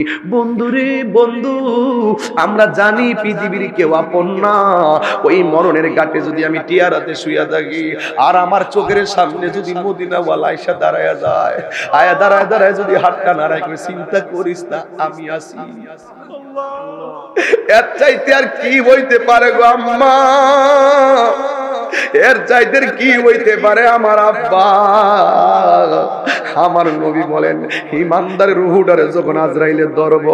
বন্ধুরে বন্ধু, আমরা জানি পৃথিবীর কেউ আপন না। ওই মরণের ঘাটে যদি আমি টিয়ারাতে শুইয়া থাকি আর আমার চোখের সামনে যদি মদিনাওয়ালা এসে দাঁড়ায় যায়, দাঁড়ায় দাঁড়ায় যদি হাতটা নাড়ায় করে, চিন্তা করিস না আমি আছি। এর চাইতে আর কি হইতে পারে গো আম্মা? এর চাইতে কি হইতে পারে আমার আব্বা? আমার নবী বলেন, ইমানদার রুহুটারে যখন আজরাইলে ধরব,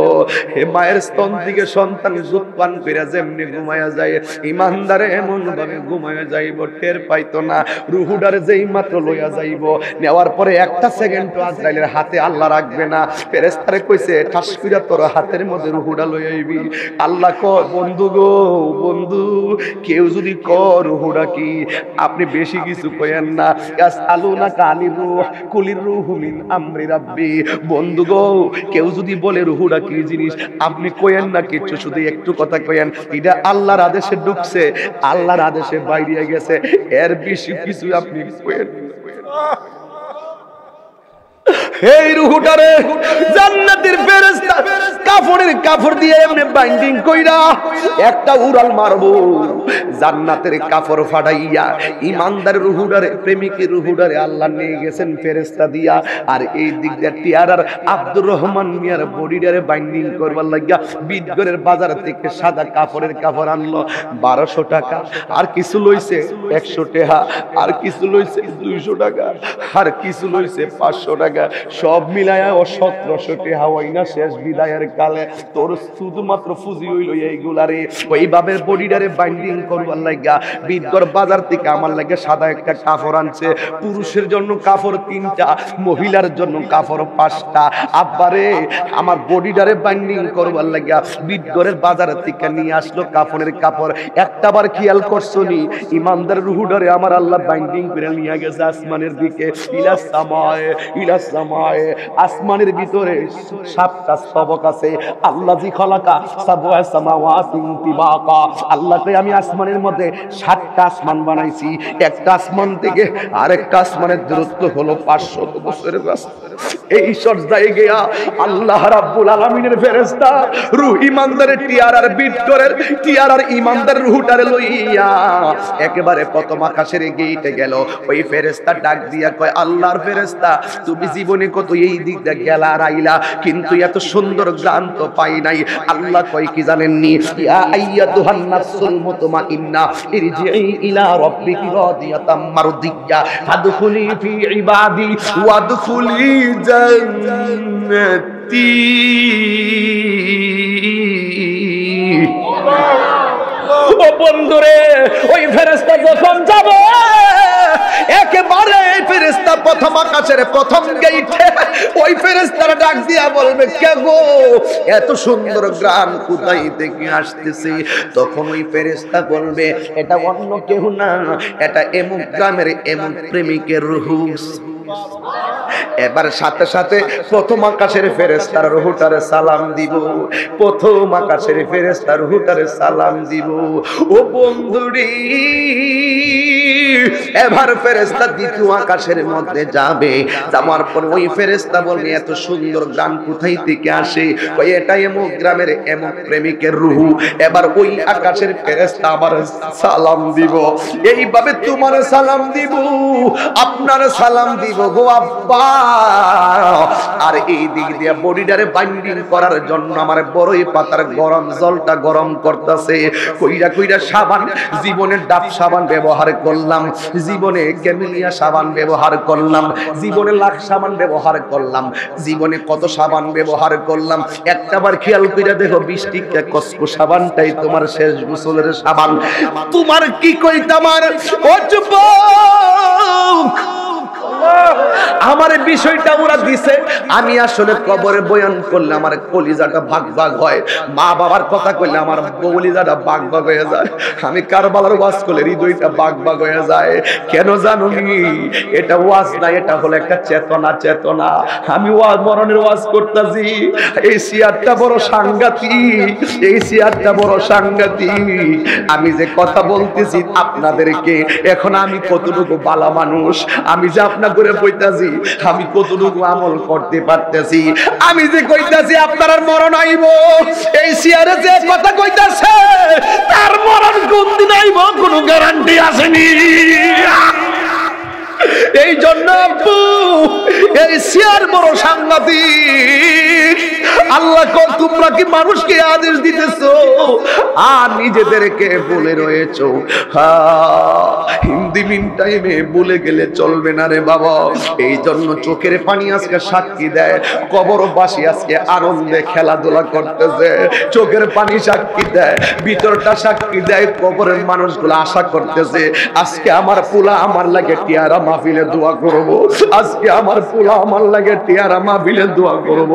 হে মায়ের স্তন থেকে সন্তান দুধ পান করে যেমনি ঘুমায়া যায়, ইমানদারে এমন ভাবে ঘুমায়া যাইব টের পাইতো না। রুহুটারে যেই মাত্র লইয়া যাইব, নেওয়ার পরে একটা সেকেন্ড আজরাইলের হাতে আল্লাহ রাখবে না। ফেরেশতারে কইছে, ঠাস কইরা তোর হাতের মধ্যে রুহুটা লইয়া আইবি। আল্লাহ কয়, বন্ধু গো বন্ধু, কেউ যদি কয় রুহুটা কি, আপনি বেশি কিছু কইেন না। ইয়াসআলুনা কানির রূহ কুলির রূহু মিন আমরি রাব্বি। বন্ধু গো, কেউ যদি বলে রুহুটা কি জিনিস, আপনি কইেন না কিছু, শুধু একটু কথা কইেন, এটা আল্লাহর আদেশে ঢুকছে, আল্লাহর আদেশে বাইরে গেছে, এর বেশি কিছু আপনি কইেন না। এই রুহুটারে জান্নাতের ফেরেশতা কাপড় দিয়ে এমনি বাইন্ডিং কইরা একটা উড়াল মারবো, জান্নাতের কাপড় ফাটাইয়া ইমানদার রুহুটারে, প্রেমিকের রুহুটারে আল্লাহ নিয়ে গেছেন ফেরেশতা দিয়া। আর এই দিক দিয়ে টিয়ারার আব্দুর রহমান মিয়ার বডিটারে বাইন্ডিং করবার লাগিয়া বিদগরের বাজার থেকে সাদা কাপড়ের কাপড় আনলো 1200 টাকা, আর কিছু লইছে 100 টাকা, আর কিছু লইছে 200 টাকা, আর কিছু লইছে 500 টাকা, সব মিলায়া ও 1700 টাকা হই না শেষ বিদায়ের কালে। তোর শুধুমাত্র ফুজি হইল এইগুলারে, ওইভাবে বডিটারে বাইন্ডিং করবার লাগা বিদগর বাজার থেকে আমার লাগে সাদা একটা কাপড় আনছে। পুরুষের জন্য কাপড় 3টা, মহিলার জন্য কাপড় 5টা। আব্বারে আমার বডিটারে বাইন্ডিং করবার লাগা বিদগরের বাজার থেকে নিয়ে আসলো কাপড়ের কাপড়। একটাবার খেয়াল করছো নি, ইমানদার রুহুটারে আমার আল্লাহ বাইন্ডিং করে নিয়ে গেছে আসমানের দিকে। ইলা সামায়ে আসমানের ভিতরে 7টা স্তবক আছে। আল্লাহ জি খলাকা সাবওয়া সামাওয়াতি তিবাকা, আল্লাহকে আমি আসমানের মধ্যে 7টা আসমান বানাইছি। একটা আসমান থেকে আরেকটা আসমানের দূরত্ব হলো 500 বছরের রাস্তা। এই সব জায়গা আল্লাহ রাব্বুল আলামিনের ফেরেশতা রূহ ইমানদারের টিয়ারার বিটকরের টিয়ারার ইমানদার রুহুটারে লইয়া একেবারে প্রথম আকাশের গেইটে গেল। ওই ফেরেশতা ডাক দিয়া কয়, আল্লাহর ফেরেশতা, তুমি জীবনে কত এই দিক দিয়ে গেলা আর আইলা, কিন্তু এত সুন্দর গান তো পাই নাই। আল্লাহ কয় কি জানেননি, ইয়া আইয়াতুহান নাফসুল মুতমাইন্না ইরজিই ইলা রাব্বিকি রাদিয়াতাম মারদিয়া ফাদখুলি ফি ইবাদি ওয়াদখুলি জান্নাতি। ও বন্ধুরে, ওই ফেরেশতা যখন যাবে একেবারে ফেরেশতা প্রথম আকাশের প্রথম গেইটে ওই ফেরেশতারা ডাক দিয়া বলবে, কে গো, এত সুন্দর গ্রাম কোথায় থেকে আসতেছে? তখন ওই ফেরেশতা বলবে, এটা অন্য কেউ না, এটা এমুক গ্রামের এমুক প্রেমিকের রূহ। এবার সাথে সাথে প্রথম আকাশের ফেরেশতার রুহুটারে সালাম দিব, প্রথম আকাশের ফেরেশতার রুহুটারে সালাম দিব। ও বন্ধুরি, এবার ফেরেশতা দ্বিতীয় আকাশের মধ্যে যাবে, যাওয়ার পর ওই ফেরেশতা বলবে, এত সুন্দর গান কোথায় থেকে আসে? ওই এটা এমন গ্রামের এমন প্রেমিকের রুহু। এবার ওই আকাশের ফেরেশতা আবার সালাম দিব, এইভাবে তোমার সালাম দিব, আপনার সালাম দিব গো আব্বা। আর এই দিক দিয়ে বডিটারে বাইন্ডিং করার জন্য আমার বড়ই পাতার গরম জলটা গরম করতেছে। কইরা কইরা সাবান, জীবনের ডাব সাবান ব্যবহার করলাম, জীবনে ক্যামেলিয়া সাবান ব্যবহার করলাম, জীবনে লাখ সাবান ব্যবহার করলাম, জীবনে কত সাবান ব্যবহার করলাম। একটাবার খেয়াল কইরা দেখো, 20 টিকা কসকো সাবানটাই তোমার শেষ গোসলের সাবান। তোমার কি কইতাম আর ও যুবক, আমার বিষয়টা ওরা দিছে, আমি আসলে কবরে বয়ান করলে আমার কলিজাটা ভাগ ভাগ হয়, মা বাবার কথা কইলে আমার কলিজাটা ভাগ ভাগ হয়ে যায়, আমি কারবালার ওয়াজ করলে হৃদয়টা ভাগ ভাগ হয়ে যায়। কেন জানো নি? এটা ওয়াজ না, এটা হলো একটা চেতনা। চেতনা আমি ওয়াজ মরণের ওয়াজ করতেছি, এই সিয়ারটা বড় সাংঘাতিক, এই সিয়ারটা বড় সাংঘাতিক। আমি যে কথা বলতেছি আপনাদেরকে, এখন আমি কতটুকু বালা মানুষ, আমি যে আপনার করে বইতাছি আমি কতটুকু আমল করতে পারতেছি। আমি যে কইতাছি আপনার আর মরণ আইব, এই চেয়ারে যে কথা কইতাছে তার মরণ কোন দিন আইব কোনো গ্যারান্টি আসেনি। এই জন্য আব্বু এই চেয়ার বড় সাংঘাতিক। আল্লাহ কো তোমরা কি মানুষকে আদেশ দিতেছো আর নিজেদেরকে বলে রয়েছো। হিন্দি মিন টাইমে বলে গেলে চলবে না রে বাবা। এই জন্য চোখের পানি আজকে সাক্ষী দেয়, কবরবাসী আজকে আনন্দে খেলাধুলা করতেছে। চোখের পানি সাক্ষী দেয়, ভিতরটা সাক্ষী দেয়, কবরের মানুষগুলো আশা করতেছে আজকে আমার পোলা আমার লাগে টিয়ারা মাহফিলে দোয়া করব, আজকে আমার পোলা আমার লাগে টিয়ারা মাহফিলে দোয়া করব,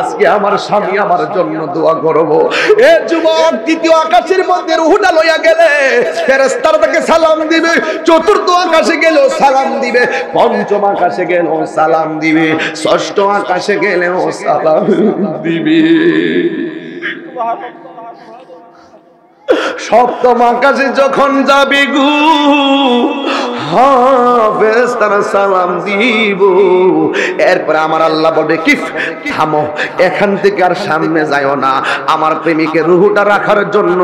আজকে আমার স্বামী আমার জন্য দোয়া করব। এ যুবক, তৃতীয় আকাশের মধ্যে রূহটা লইয়া গেলে ফেরেশতারা তাকে সালাম দিবে, চতুর্থ আকাশে গেলেও সালাম দিবে, পঞ্চম আকাশে গেলেও সালাম দিবে, ষষ্ঠ আকাশে গেলেও সালাম দিবে, সপ্তম আকাশে যখন যাবে গু ফেরেশতারা সালাম দিব। এরপর আমার আল্লাহ বলে কি থামো, এখান থেকে আর সামনে যাও না। আমার প্রেমিকের রূহটা রাখার জন্য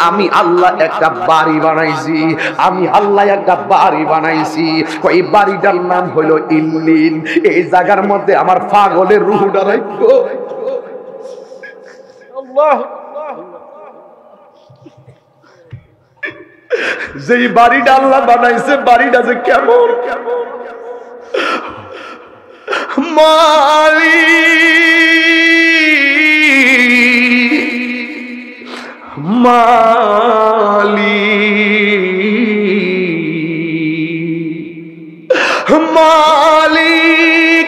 আমি আল্লাহ একটা বাড়ি বানাইছি, আমি আল্লাহ একটা বাড়ি বানাইছি। ওই বাড়িটার নাম হলো ইল্লিন। এই জায়গার মধ্যে আমার পাগলের রূহটা রাখবো। আল্লাহ, যেই বাড়িটা আল্লাহ বানাইছে বাড়িটা যে কেমন, মালিক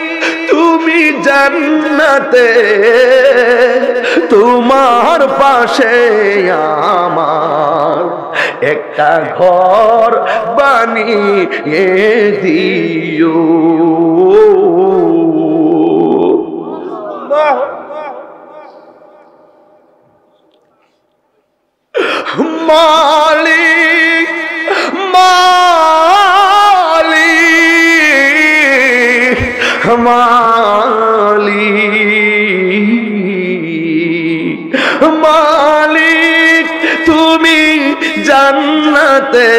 তুমি জান্নাতে তোমার পাশে আমার একটা ঘর বানিয়ে দিও। মালিক মালিক মালিক মালিক তুমি জান্নাতে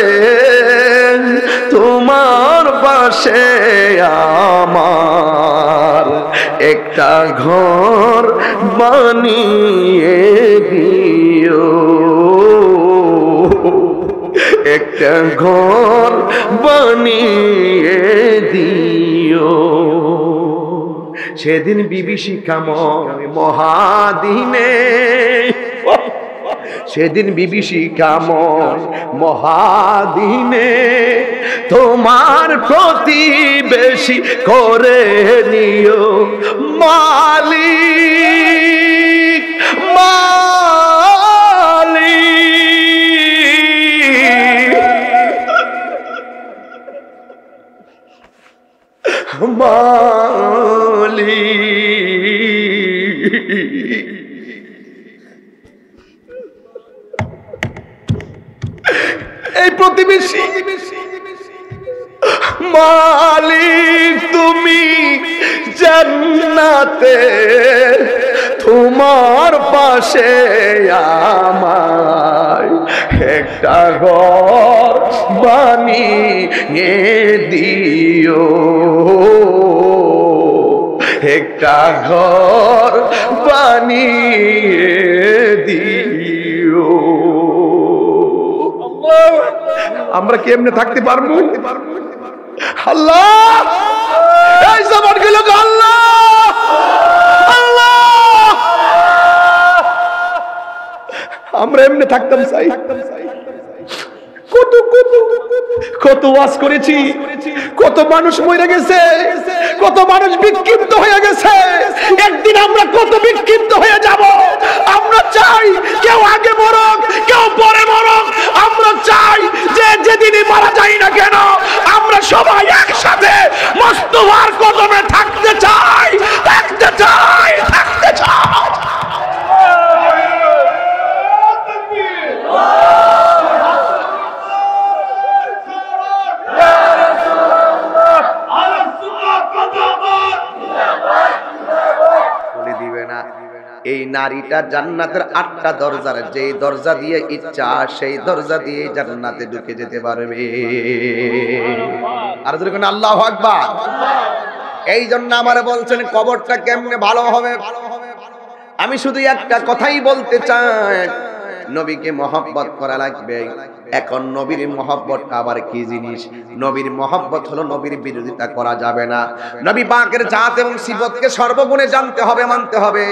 তোমার পাশে আমার একটা ঘর বানিয়ে দিও, একটা ঘর বানিয়ে দিও। সেদিন বিভীষিকাময় মহাদিনে, সেদিন বিভীষিকাময় মহাদিনে তোমার প্রতিবেশী করে নিও মালিক মালিক মালিক। এই প্রতিবেশী মালিক তুমি জান্নাতে তোমার পাশে আমায় একটা ঘর বানিয়ে দিও, একটা ঘর বানিয়ে দিও। আমরা কি এমনি থাকতে পারবো? আল্লাহ এই জবান গুলো আল্লাহ আল্লাহ, আমরা এমনি থাকতাম চাই। কত কত কত ওয়াজ করেছি, কত মানুষ মরে গেছে, কত মানুষ বিক্ষিপ্ত হয়ে গেছে। একদিন আমরা কত বিক্ষিপ্ত হয়ে যাব। আমরা চাই কেউ আগে মরক, কেউ পরে মরক। আমরা চাই যে যেদিনই মারা যাই না কেন আমরা সবাই একসাথে মুস্তাফার কদমে থাকতে চাই, থাকতে চাই, থাকতে চাই। নারীটা জান্নাতের 8টা দরজার যেই দরজা দিয়ে ইচ্ছা সেই দরজা দিয়ে জান্নাতে ঢুকে যেতে পারবে। আর যদি কোন আল্লাহু আকবার। এই জন্য আমারে বলছেন কবরটা কেমনে ভালো হবে। আমি শুধু একটা কথাই বলতে চাই, নবীকে মহব্বত করা লাগবে। এখন নবীর মহব্বতটা আবার কি জিনিস? নবীর মহব্বত হলো নবীর বিরোধিতা করা যাবে না। নবী পাকের জাত এবং সিফতকে সর্বগুণে জানতে হবে, মানতে হবে।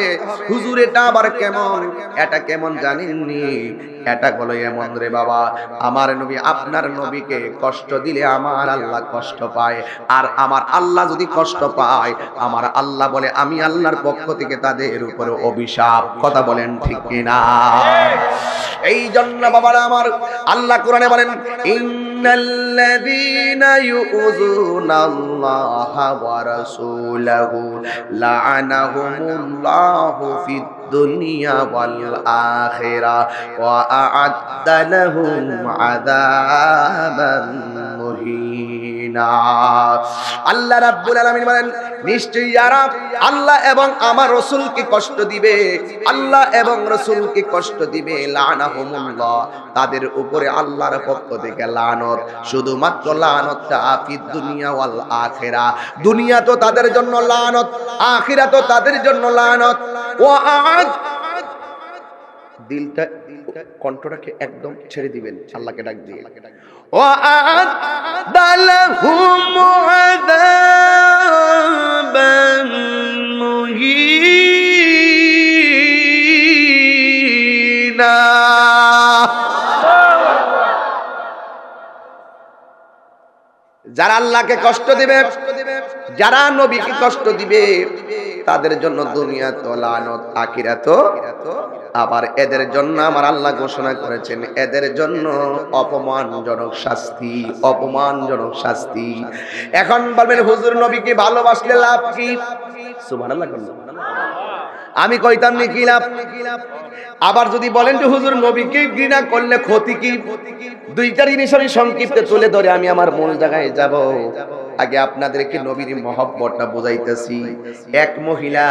হুজুর এটা আবার কেমন? এটা কেমন জানেননি? এটা হলো এমন রে বাবা, আমার নবী আপনার নবীকে কষ্ট দিলে আমার আল্লাহ কষ্ট পায়, আর আমার আল্লাহ যদি কষ্ট পায়, আমার আল্লাহ বলে আমি আল্লাহর পক্ষ থেকে তাদের উপরে অভিশাপ। কথা বলেন ঠিক কিনা? এই জন্য বাবারা আমার, আল্লাহ কোরআনে বলেন ইন্নাল্লাযীনা ইউযুনাল্লাহা ওয়া রাসূলাহু লা'আনাহুমুল্লাহু ফিদ দুনিয়া ওয়াল আখিরা ওয়া আ'আদ্দা লাহুম আযাবান মুহিনা। আল্লাহ রাব্বুল আলামিন বলেন নিশ্চয়ই যারা আল্লাহ এবং আমার রাসূলকে কষ্ট দিবে, আল্লাহ এবং রাসূলকে কষ্ট দিবে, লা'আনাহুমুল্লাহ তাদের উপরে আল্লাহর পক্ষ থেকে লানত। শুধুমাত্র লানতটা ফিদ দুনিয়া ওয়াল আখিরা, দুনিয়া তো তাদের জন্য লানত, আখিরা তো তাদের জন্য লানত। ওয়া দিলটা কণ্ঠটাকে একদম ছেড়ে দিবেন, আল্লাহকে ডাক দিয়ে ওয়া'আদালাহুম আযাবান মুহিনা। যারা আল্লাহকে কষ্ট দিবে, যারা নবীকে কষ্ট দিবে, তাদের জন্য দুনিয়া তো লানত, আখিরাত আবার এদের জন্য আমার আল্লাহ ঘোষণা করেছেন এদের জন্য অপমানজনক শাস্তি, অপমানজনক শাস্তি। এখন বলবেন হুজুর নবীকে ভালোবাসলে লাভ কি? সুবহানাল্লাহ। আমি কইতাম নি কি লাভ। আবার যদি বলেন যে হুজুর নবীকে ঘৃণা করলে ক্ষতি কি, দুইটা জিনিস আমি সংক্ষিপ্তে তুলে ধরে আমি আমার মূল জায়গায় যাব। আগে আপনাদেরকে নবীর মহব্বতটা বুঝাইতেছি। এক মহিলা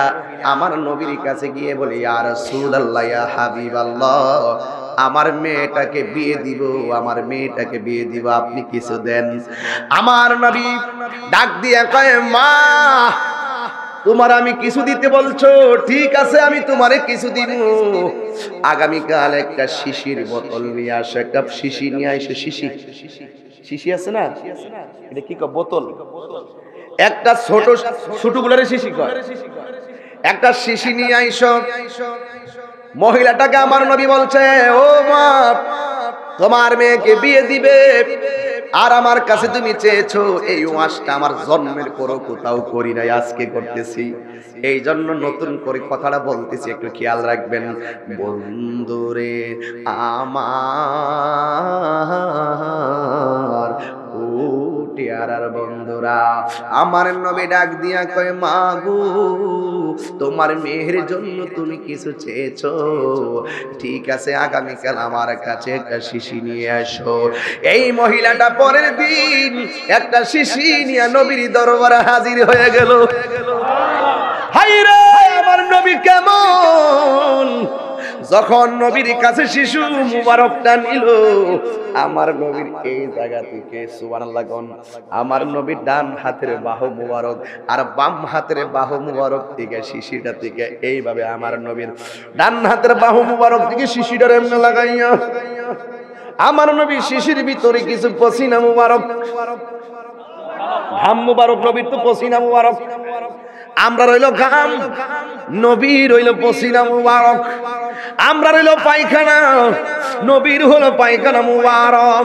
আমার নবীর কাছে গিয়ে বলে ইয়া রাসূলুল্লাহ, ইয়া হাবিবাল্লাহ, আমার মেয়েটাকে বিয়ে দিব, আমার মেয়েটাকে বিয়ে দিব, আপনি কিছু দেন। আমার নবী ডাক দিয়ে কয় মা, তোমার আমি কিছু দিতে বলছো, ঠিক আছে আমি তোমারে কিছু দিব। আগামীকাল একটা শিশির বোতল নিয়ে আসো, একটা শিশি নিয়ে আসো। শিশি আছে না, এটা কি বোতল, একটা ছোট ছোট গুলারে শিশি কয়, একটা শিশি নিয়ে আইসো। মহিলাটাকে আমার নবী বলছে ও মা, তোমার মেয়েকে বিয়ে দিবে আর আমার কাছে তুমি চেয়েছো, এই ওয়াজটা আমার জন্মের পরও কোথাও করি নাই, আজকে করতেছি। এই জন্য নতুন করে কথাটা বলতেছি, একটু খেয়াল রাখবেন। বন্ধুরে আমার ও টিয়ারার বন্ধুরা, আমার নবী ডাক দিয়া কয় মা গো, তোমার মেয়ের জন্য তুমি কিছু চেয়েছো, ঠিক আছে আগামীকাল আমার কাছে একটা শিশি নিয়ে আসো। এই মহিলাটা পরের দিন একটা শিশি নিয়ে নবীর দরবারে হাজির হয়ে গেল। হায়রে আমার নবী কেমন! যখন নবীর কাছে শিশু মুবারকটা নিল, আমার নবীর এই জায়গা থেকে সুবহানাল্লাহ, আমার নবীর ডান হাতের বাহু মুবারক আর বাম হাতের বাহু মুবারক থেকে শিশিটা থেকে এইভাবে আমার নবীর ডান হাতের বাহু মুবারক থেকে শিশিটার এমনি লাগাইয়া আমার নবী শিশির ভিতরে কিছু পসিনা মুবারক, ঘাম মুবারক, নবীর তো পসিনা মুবারক, আমরা রইল ঘাম, নবীর রইল পসিনা মুবারক। আমরা রইল পায়খানা, নবীর হলো পায়খানা মুবারক।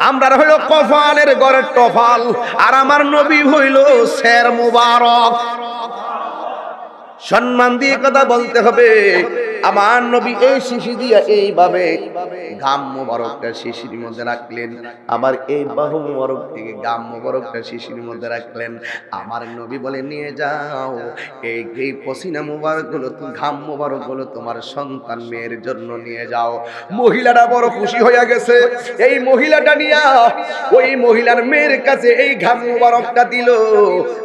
আমরা হইল কফালের ঘরের টফাল, আর আমার নবী হইল শের মুবারক। সম্মান দিয়ে কথা বলতে হবে। আমার নবী এই শিশি দিয়া এইভাবে গাম মোবারকটা শিশির মধ্যে রাখলেন, আবার এই বাহু মোবারক থেকে গাম মোবারকটা শিশির মধ্যে রাখলেন। আমার নবী বলে নিয়ে যাও এই পসিনা মোবারক গুলো, ঘাম মোবারক গুলো তোমার সন্তান মেয়ের জন্য নিয়ে যাও। মহিলাটা বড় খুশি হয়ে গেছে। এই মহিলাটা নিয়া ওই মহিলার মেয়ের কাছে এই ঘাম মোবারকটা দিল।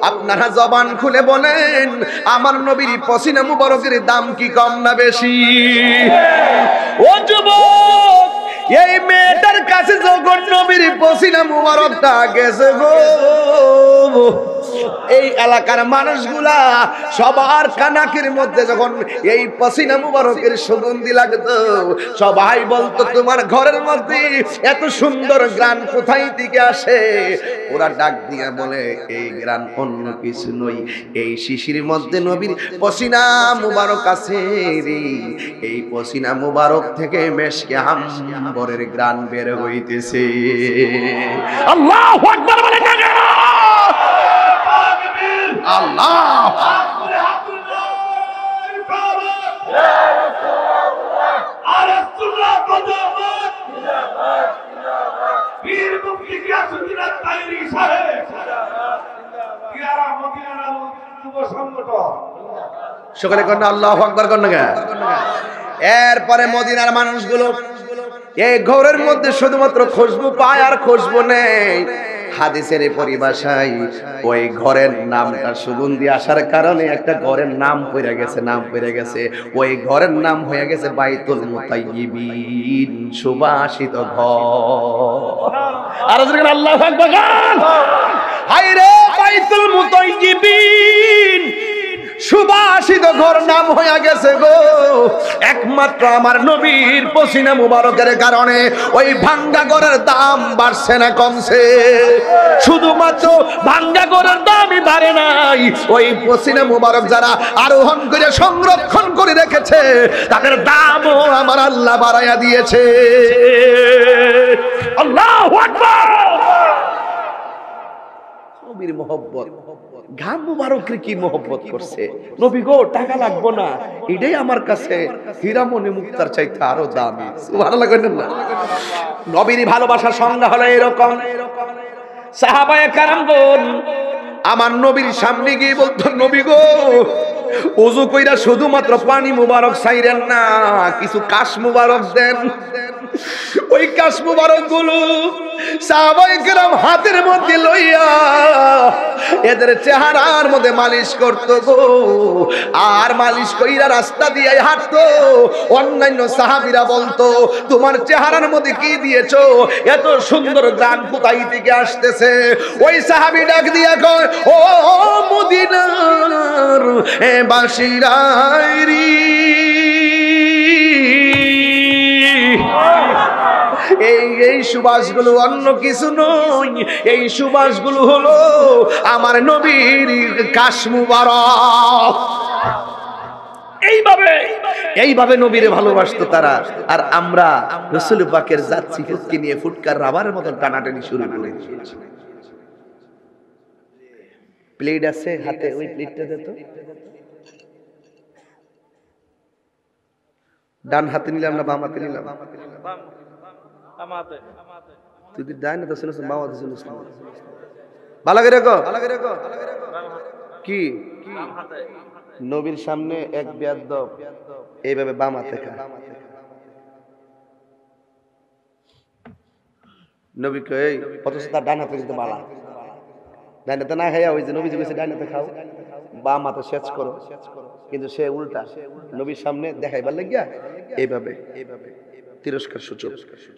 আপনারা জবান খুলে বলেন আমার নবীর পসিনা মোবারকের দাম কি কম না বেশি? বেশি। ও যুবক, এই মেয়েটার কাছে যখন নবীর পসিনা মুবারকটা গেছে গো, এই এলাকার মানুষগুলা সবার কানাকের মধ্যে যখন এই পসিনা মুবারকের সুগন্ধি লাগতো, সবাই বলতো তোমার ঘরের মধ্যে এত সুন্দর গ্রান কোথায় থেকে আসে? ওরা ডাক দিয়া বলে এই গ্রান অন্য কিছু নই, এই শিশির মধ্যে নবীর পসিনা মুবারক আছে রে। এই পসিনা মুবারক থেকে মেশকে আম্বরের গ্রান বের হইতেছে। আল্লাহু আকবার বলে আল্লাহ। সকলে কন্যা আল্লাহু আকবার কন্যা। এরপরে মদিনার মানুষগুলো এই ঘরের মধ্যে শুধুমাত্র খুশবু পায় আর খুশবু নেই। হাদিসের পরিভাষায় ওই ঘরের নামটা সুগন্ধি আসার কারণে একটা ঘরের নাম পড়ে গেছে, নাম পড়ে গেছে। ওই ঘরের নাম হয়ে গেছে বাইতুল মুতাইয়িবিন, সুবাসিত ঘর। আর আল্লাহু আকবার। হায়রে বাইতুল মুতাইয়িবিন, সুবাসিত ঘর নাম হয়ে গেছে গো একমাত্র আমার নবীর পসিনা মুবারকের কারণে। ওই ভাঙ্গা ঘরের দাম বাড়ছে না কমছে? শুধুমাত্র ভাঙ্গা ঘরের দামই বাড়ে নাই, ওই পসিনা মুবারক যারা আরোহণ করে সংরক্ষণ করে রেখেছে তাদের দামও আমার আল্লাহ বাড়াইয়া দিয়েছে। আল্লাহু আকবার। নবীর মহব্বত, ঘাম মুবারকের কি মহব্বত করছে। নবী গো টাকা লাগবো না, এটাই আমার কাছে হীরামণি মুক্তার চাইতে আরো দামি। সুবহানাল্লাহ কইলেন না? নবীর ভালোবাসার সংজ্ঞা হলো এরকম। সাহাবায়ে কেরামগণ আমার নবীর সামনে গিয়ে বলতো, নবী গো ওযু কইরা শুধুমাত্র পানি মুবারক চাইরেন না, কিছু কাশ মুবারক দেন। ওই কাশ মুবারক গুলো সাহাবায়ে কেরাম হাতের মধ্যে লইয়া এদের চেহারার মধ্যে মালিশ করতো গো। আর মালিশ কইরা রাস্তা দিয়ে হাঁটতো। অন্যান্য সাহাবীরা বলতো তোমার চেহারার মধ্যে কি দিয়েছো, এত সুন্দর গান কোথায় থেকে আসতেছে? ওই সাহাবী ডাক দিয়া কয়, ও মদিনার বাসিরাইরি, এই সুবাসগুলো অন্য কিছু নয়, এই সুবাসগুলো হলো আমার নবীর কাশ মুবারক। এইভাবে নবীরে ভালোবাসতো তারা। আর আমরা রাসূল পাকের জাত সিফাতকে নিয়ে ফুটকার রাবারের মতন টানাটানি শুরু করে দিয়েছি। প্লেট আছে হাতে, ওই প্লেটটা দে তো। ডান হাতে নিলাম না বাম হাতে নিলাম? তুই ডান হাতে শুনছ বাম হাতে শুনছ? ভালো করে রাখো। কি নবীর সামনে এক বেয়াদব এইভাবে বাম হাতে খায়। নবী কই অথচ তার ডান হাতে কিন্তু বালা। ডান হাতে না খাইয়া ওই যে নবী কইছে ডান হাতে খাও, বাম হাতে সেচ করো, কিন্তু সে উল্টা নবীর সামনে দেখাইবার লাগিয়া এইভাবে তিরস্কার সূচক।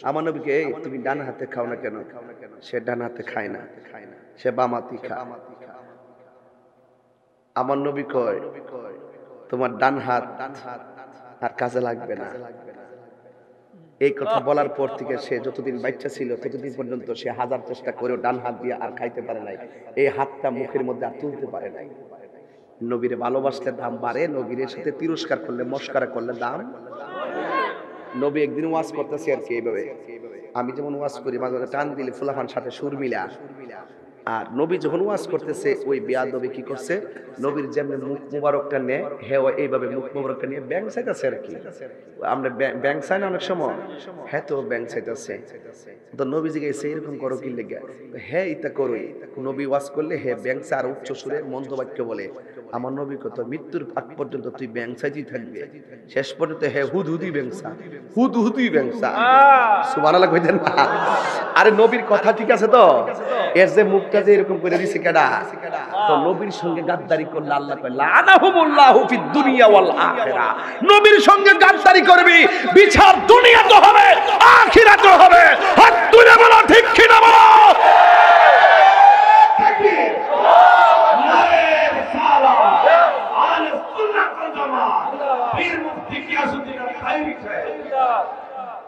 আমার নবীকে এই তুমি ডান হাতে খাও না কেন? সে ডান হাতে খায় না, সে বাম হাতে খায়। আমার নবী কয় তোমার ডান হাত আর কাজে লাগবে না। এই কথা বলার পর থেকে সে যতদিন বাচ্চা ছিল ততদিন পর্যন্ত সে হাজার চেষ্টা করেও ডান হাত দিয়ে আর খাইতে পারে নাই। এই হাতটা মুখের মধ্যে আর তুলতে পারে নাই। নবীরে ভালোবাসলে দাম বাড়ে, নবীর সাথে তিরস্কার করলে মস্কারা করলে দাম। নবী একদিন ওয়াজ করতেছে আর কি এইভাবে, আমি যেমন ওয়াজ করি মাঝে মাঝে টান দিলে ফুলাফান সাথে সুর মিলা। আর নবী যখন ওয়াজ করতেছে ওই বেয়াদবি কি করছে, নবীর যেমন মুখ মুবারকটা নেয় হ্যাঁ এইভাবে মুখ মুবারকটা নিয়ে ব্যাংক চাইতেছে আর কি। আমরা ব্যাংক চাই না অনেক সময়, হ্যাঁ তো ব্যাংক চাইতেছে। তো নবী জিজ্ঞাসা এরকম করো কি লেগে? হ্যাঁ এটা করোই। নবী ওয়াজ করলে হ্যাঁ ব্যাংক চা আর উচ্চ সুরে মন্দ বাক্য বলে। আমার নবী কত মৃত্যুর আগ পর্যন্ত তুই ব্যাংসাইতেই থাকবে, শেষ পর্যন্ত হে হুদহুদি ব্যাংসা, হুদহুদি ব্যাংসা। সুবহানাল্লাহ কইতেন না? আরে নবীর কথা ঠিক আছে তো, এর যে মুখটা যে এরকম করে দিছে কেডা? তো নবীর সঙ্গে গাদ্দারি করলে আল্লাহ কয় লানাহুমুল্লাহু ফিদ দুনিয়া ওয়াল আখিরা। নবীর সঙ্গে গাদ্দারি করবি, বিচার দুনিয়াতে হবে, আখিরাতে হবে। হাত তুলে বলো ঠিক কি না বলো?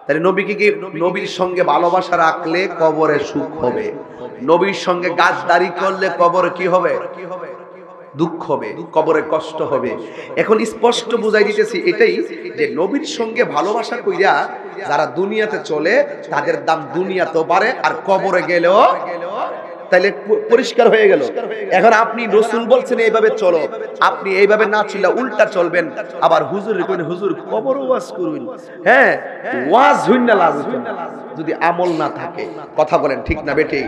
তাহলে নবীকে কি নবীর সঙ্গে ভালোবাসা রাখলে কবরে সুখ হবে, নবীর সঙ্গে গাদ্দারি করলে কবরে কি হবে? দুঃখ হবে, কবরে কষ্ট হবে। এখন স্পষ্ট বুঝাই দিতেছি এটাই যে নবীর সঙ্গে ভালোবাসা কইরা যারা দুনিয়াতে চলে তাদের দাম দুনিয়াতেও বাড়ে আর কবরে গেলেও, তাইলে পরিষ্কার হয়ে গেল। এখন আপনি রাসূল বলছেন এইভাবে চলো, আপনি এইভাবে না চললে উল্টা চলবেন, আবার হুজুর কইন হুজুর কবর ওয়াজ করুন, হ্যাঁ ওয়াজ হইন না লাভ হইন যদি আমল না থাকে। কথা বলেন ঠিক না বেটি?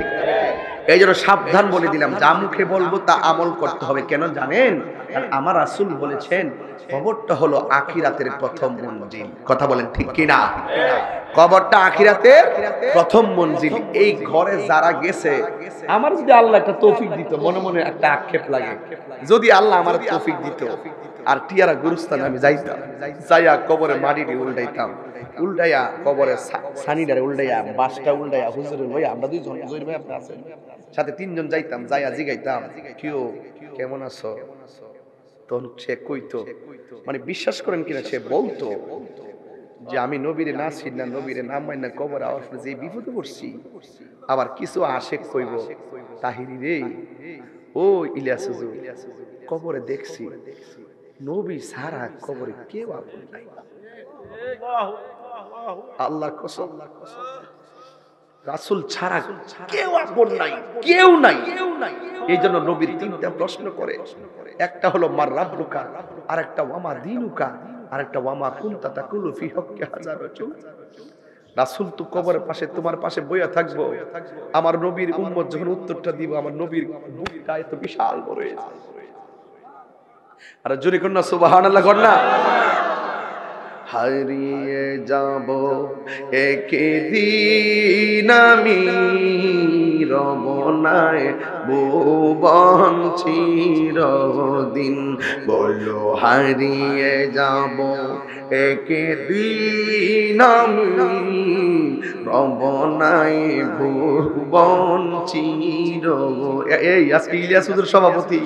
এই জন্য সাবধান বলে দিলাম, যা মুখে বলবো তা আমল করতে হবে। কেন জানেন? কারণ আমার রাসূল বলেছেন কবরটা হলো আখিরাতের প্রথম মঞ্জিল। কথা বলেন ঠিক কি না? কবরটা আখিরাতের প্রথম মঞ্জিল। এই ঘরে যারা গেছে, আমার যদি আল্লাহ একটা তৌফিক দিত, মনে মনে একটা আক্ষেপ লাগে, যদি আল্লাহ আমার তৌফিক দিত আর টিয়ারা গুরুস্থানে আমি যাইতাম, যাইয়া কবরে মাটি দিয়ে উল্টাইতাম, উল্টাইয়া কবরে সানিডারে উল্টাইয়া বাসটা উল্টাইয়া হুজুরের ভাই আমরা দুইজন, হুজুর ভাই আপনি আছেন, সাথে তিনজন যাইতাম, যাইয়া জিগাইতাম কিও কেমন আছো? তখন সে কইতো, মানে বিশ্বাস করেন কিনা, সে বলতো যে আমি নবীরে না চিনি না, নবীরে নাম মানি না, কবরে আওয়াজ যে বিপদে পড়ছি। আবার কিছু আশেক কইব, তাহিরি রে ও ইলিয়াস হুজুর কবরে দেখছি নবী সারা কবরে কেউ আপন নাই। আল্লাহর কসম, রাসূল ছাড়া কেউ আপন নাই, কেউ নাই। এই জন্য নবীর তিনটা প্রশ্ন করে, একটা হলো মার রাব্বুকা, আরেকটা ওয়ামা দীনুকা, আরেকটা ওয়ামা কুনতা তাকুলু ফি হক্কি হাজার রাজুল। রাসূল তো কবরের পাশে তোমার পাশে বইয়া থাকবো, আমার নবীর উম্মত যখন উত্তরটা দিব, আমার নবীর বুকটা এত বিশাল বড় হয়েছে। আর জোরে কর না সুবহানাল্লাহ, কর না। হারিয়ে যাব একদিন আমি, রমনায় ভুবন চিরদিন। বলো হারিয়ে যাব একদিন আমি, রমনায় ভুবন চির। এই আজকে ইলিয়াস হুজুর সভাপতি,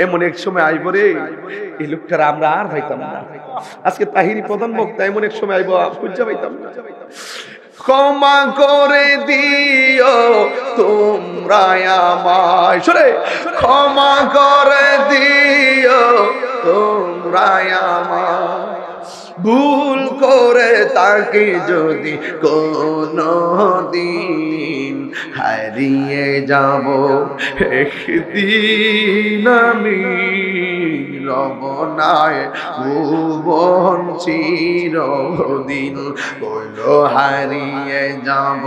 এমন এক সময় আইব রে এই লোকটার আমরা আর পাইতাম না। আজকে তাহিরি প্রধান বক্তা, এমন এক সময় আইব খুঁজে পাইতাম না। ক্ষমা করে দিও তোমরা আমায়, শুনে ক্ষমা করে দিও তোমরা আমায়, ভুল করে তাকে যদি কোনো দিন হারিয়ে যাব একদিন আমি, রমনায় ভুবন চিরদিন। বলো হারিয়ে যাব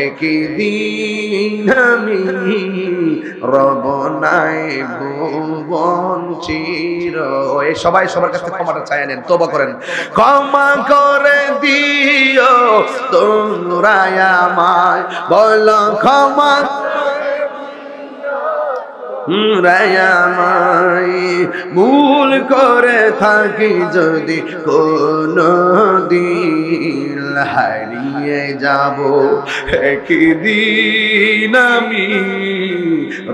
একদিন আমি, রমনায় ভুবন চির। এই সবাই সবার কাছে ক্ষমাটা চাই নেন, তওবা করেন। ক্ষমা করে দিও তোমরা আমায়, বলো ক্ষমা আমায়, ভুল করে থাকি যদি কোনো দিন হারিয়ে যাব একদিন আমি,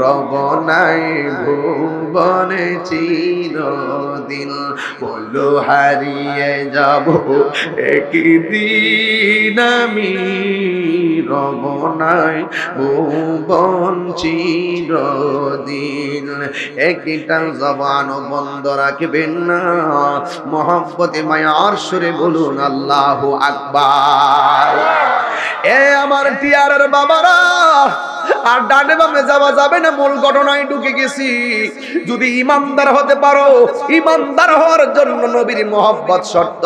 রমনায় ভুবনে চিরদিন। বলো হারিয়ে যাব একদিন আমি, রমনায় ভুবন চিরদিন। একটা জবান বন্ধ রাখবেন না, মহব্বতে মায়ার সুরে বলুন আল্লাহু আকবার। এ আমার টিয়ারের বাবারা, আর ডানে বামে যাওয়া যাবে না, মূল ঘটনায় ঢুকে গেছি। যদি ইমানদার হতে পারো, ইমানদার হওয়ার জন্য নবীর মহব্বত শর্ত,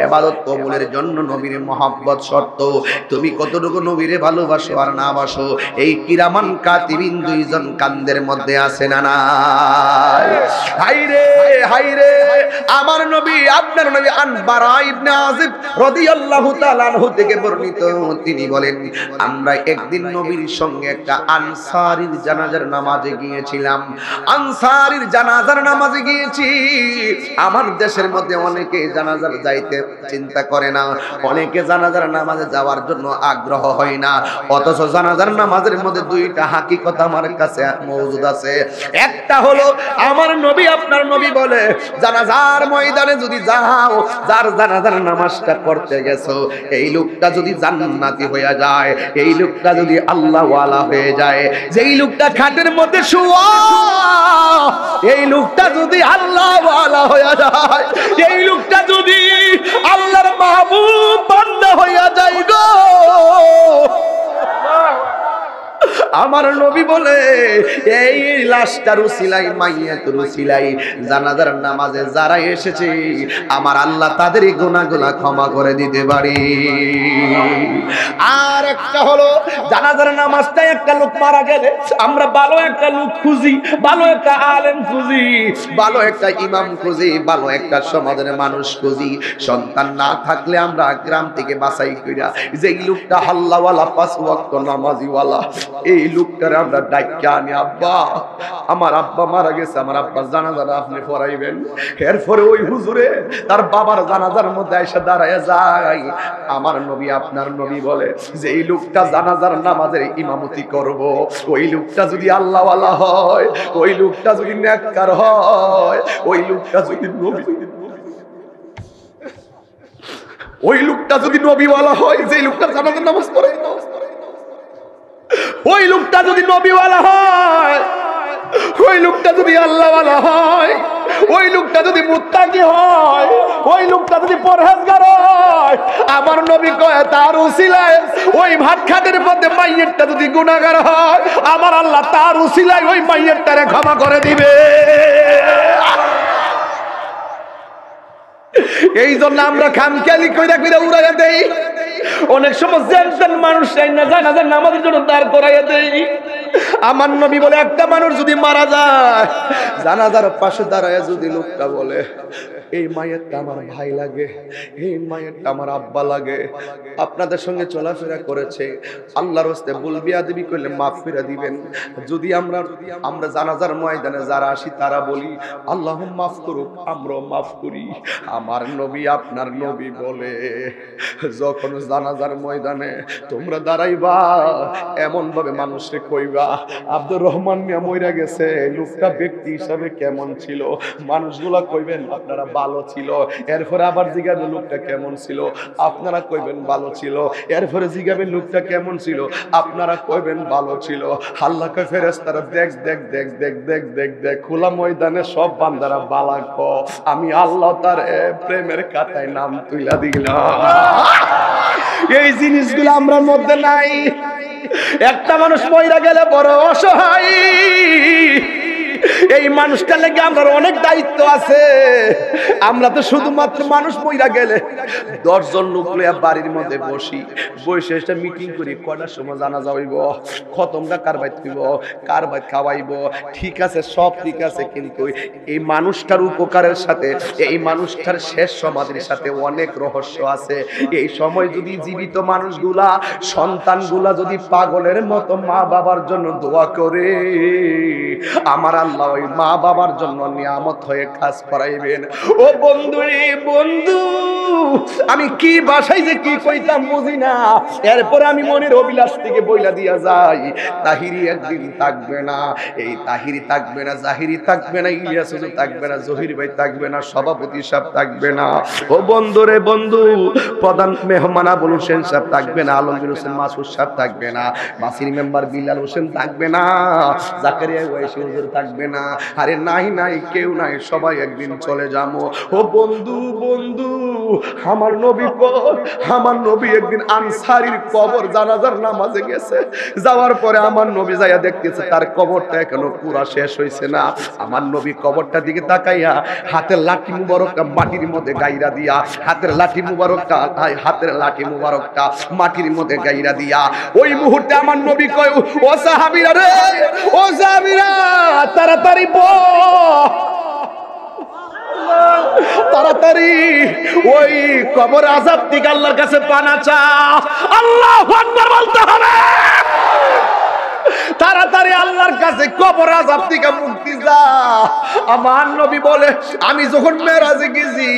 ইবাদত কবুলের জন্য নবীর মহব্বত শর্ত। তুমি কতটুকু নবীরে ভালোবাসো আর না বাসো, এই কিরামান কাতিবিন দুইজন কান্দের মধ্যে আছে না নাই? হায়রে হায়রে, আমার নবী আপনার নবী আনবারা ইবনে আজিব রাদিয়াল্লাহু তাআলা আনহু থেকে বর্ণিত, তিনি বলেন আমরা একদিন নবীর সঙ্গে একটা আনসারীর জানাজার নামাজে গিয়েছিলাম। আনসারীর জানাজার নামাজে গিয়েছি। আমার দেশের মধ্যে অনেকে জানাজার যাইতে চিন্তা করে না, অনেকে জানাজার নামাজে যাওয়ার জন্য আগ্রহ হয় না, অথচ জানাজার নামাজের মধ্যে দুইটা হাকিকত আমার কাছে মওজুদ আছে। একটা হলো আমার নবী আপনার নবী বলে জানাজার ময়দানে যদি যাও, যার জানাজার নামাজটা পড়তে গেছো, এই লোকটা যদি জান্নাতি হয়ে যায়, এই লোকটা যদি আল্লাহ ওয়ালা হয়ে যায়, যেই লোকটা খাটের মধ্যে শুয়া, এই লোকটা যদি আল্লাহ ওয়ালা হয়ে যায়, এই লোকটা যদি আল্লাহর মাহবুব বান্দা হয়ে যায় গো, আমার নবী বলে এই লাশটার উসিলাই, মাইয়াতুর উসিলাই, জানাজার নামাজে যারা এসেছে আমার আল্লাহ তাদের গুনাহগুলো ক্ষমা করে দিতে পারে। আর একটা হলো জানাজার নামাজটা একটা লোক মারা গেলে আমরা ভালো একটা লোক খুঁজি, ভালো একটা আলেম খুঁজি, ভালো একটা ইমাম খুঁজি, ভালো একটা সমাজের মানুষ খুঁজি। সন্তান না থাকলে আমরা গ্রাম থেকে বাছাই কইরা যেই লোকটা আল্লাহওয়ালা, পাঁচ ওয়াক্ত নামাজিওয়ালা, এই লোকটারে আমরা ডাইকা আনি, আব্বা আমার আব্বা মারা গেছে, আমার আব্বার জানাজাটা আপনি পড়াইবেন। এরপরে ওই হুজুরে তার বাবার জানাজার মধ্যে এসে দাঁড়ায় যায়। আমার নবী আপনার নবী বলে যে এই লোকটা জানাজার নামাজের ইমামতি করব, ওই লোকটা যদি আল্লাহওয়ালা হয়, ওই লোকটা যদি নেককার হয়, ওই লোকটা যদি নবী, ওই লোকটা যদি নবীওয়ালা হয়, যে লোকটা জানাজার নামাজ পড়ে, ওই লোকটা যদি নবীওয়ালা হয়, ওই লোকটা যদি আল্লাহওয়ালা হয়, ওই লোকটা যদি মুত্তাকি হয়, ওই লোকটা যদি পরহেজগার হয়, আমার নবী কয় তার উসিলায় ওই ভাত খাটের মধ্যে মাইয়েরটা যদি গুনাহগার হয়, আমার আল্লাহ তার উসিলায় ওই মাইয়েরটারে ক্ষমা করে দিবে। এই জন্য আমরা খামখেয়ালি কইরা কইরা উড়াইয়া দেই। অনেক সময় জেনতেন মানুষ না জানাজার নামাজের জন্য দাঁড় করাইয়া দেই। আমার নবী বলে একটা মানুষ যদি মারা যায়, জানাজার পাশে দাঁড়ায় যদি লোকটা বলে এই মায়েরটা আমার ভাই লাগে, এই মায়েরটা আমার আব্বা লাগে, আপনাদের সঙ্গে চলাফেরা করেছে, আল্লাহর হস্তে ভুল বিয়াদবি করলে মাফ করে দিবেন। যদি আমরা জানাজার ময়দানে যারা আসি তারা বলি আল্লাহ মাফ করুক, আমরাও মাফ করি। আমার নবী আপনার নবী বলে যখন জানাজার ময়দানে তোমরা দাঁড়াইবা, এমন ভাবে মানুষকে কইবা আব্দুর রহমান মিয়া মইরা গেছে, লোকটা ব্যক্তি হিসাবে কেমন ছিল, মানুষগুলা কইবেন আপনারা ভালো ছিল। এরপরে আবার জিজ্ঞাসা লোকটা কেমন ছিল, আপনারা কইবেন ভালো ছিল। এরপরে জিজ্ঞাসা লোকটা কেমন ছিল, আপনারা কইবেন ভালো ছিল। আল্লাহকে ফেরেশতারা দেখ দেখ দেখ দেখ দেখ দেখ দেখ খোলা ময়দানে সব বান্দারা বালা ক, আমি আল্লাহ তার প্রেমের খাতায় নাম তুইলা দিলাম। এই জিনিসগুলো আমরা মধ্যে নাই। একটা মানুষ মইরা গেলে বড় অসহায়, এই মানুষটার লেগে আমরা অনেক দায়িত্ব আছে। আমরা তো শুধুমাত্র মানুষ মইরা গেলে 10 জন লোক লইয়া বাড়ির মধ্যে বসি, বসে একটা মিটিং করি, কটার সময় জানাজা হইব, খতমটা কার বাইত হইব, কার বাইত খাওয়াইব, ঠিক আছে সব ঠিক আছে, কিন্তু এই মানুষটার উপকারের সাথে এই মানুষটার শেষ সমাধির সাথে অনেক রহস্য আছে। এই সময় যদি জীবিত মানুষগুলা, সন্তানগুলা যদি পাগলের মতো মা বাবার জন্য দোয়া করে, আমার আল্লাহ ওই মা বাবার জন্য নিয়ামত হয়ে কাজ করাইবেন। ও বন্ধু রে বন্ধু, আমি কি ভাষায় যে কি কইতাম বুঝি না। এরপরে আমি মনের অভিলাষ থেকে বইলা দিয়া যাই, তাহিরি একদিন থাকবে না, এই তাহিরি থাকবে না, জাহিরি থাকবে না, ইলিয়াস হুজুর থাকবে না, জহির ভাই থাকবে না, সভাপতি সাহেব থাকবে না। ও বন্ধু রে বন্ধু, প্রধান মেহমান আবুল হোসেন সাহেব থাকবে না, আলমগীর হোসেন মাসুদ সাহেব থাকবে না, মাসির মেম্বার বিলাল হোসেন থাকবে না, জাকারিয়া ওয়াইসি হুজুর থাকবে না। আরে নাই নাই, কেউ নাই, সবাই একদিন চলে যাবো। ও বন্ধু বন্ধু, আমার নবী কই? আমার নবী একদিন আনসারীর কবর জানাজার নামাজে গেছে, যাওয়ার পরে আমার নবী যাইয়া দেখতেছে তার কবরটা এখনো পুরা শেষ হইছে না। আমার নবী কবরটার দিকে তাকাইয়া হাতের লাঠি মুবারকটা মাটির মধ্যে গাইরা দিয়া, হাতের লাঠি মুবারকটা মাটির মধ্যে গাইরা দিয়া, ওই মুহূর্তে আমার নবী কয়, ও সাহাবীরা রে, ও সাহাবীরা তাড়াতাড়ি তাড়াতাড়ি ওই কবর আযাব থেকে আল্লাহর কাছে পানা চা। আল্লাহু আকবার বলতে হবে। তাড়াতাড়ি আল্লাহর কাছে কবর আযাব থেকে মুক্তি যা। আমার নবী বলে, আমি যখন মেরাজে গেছি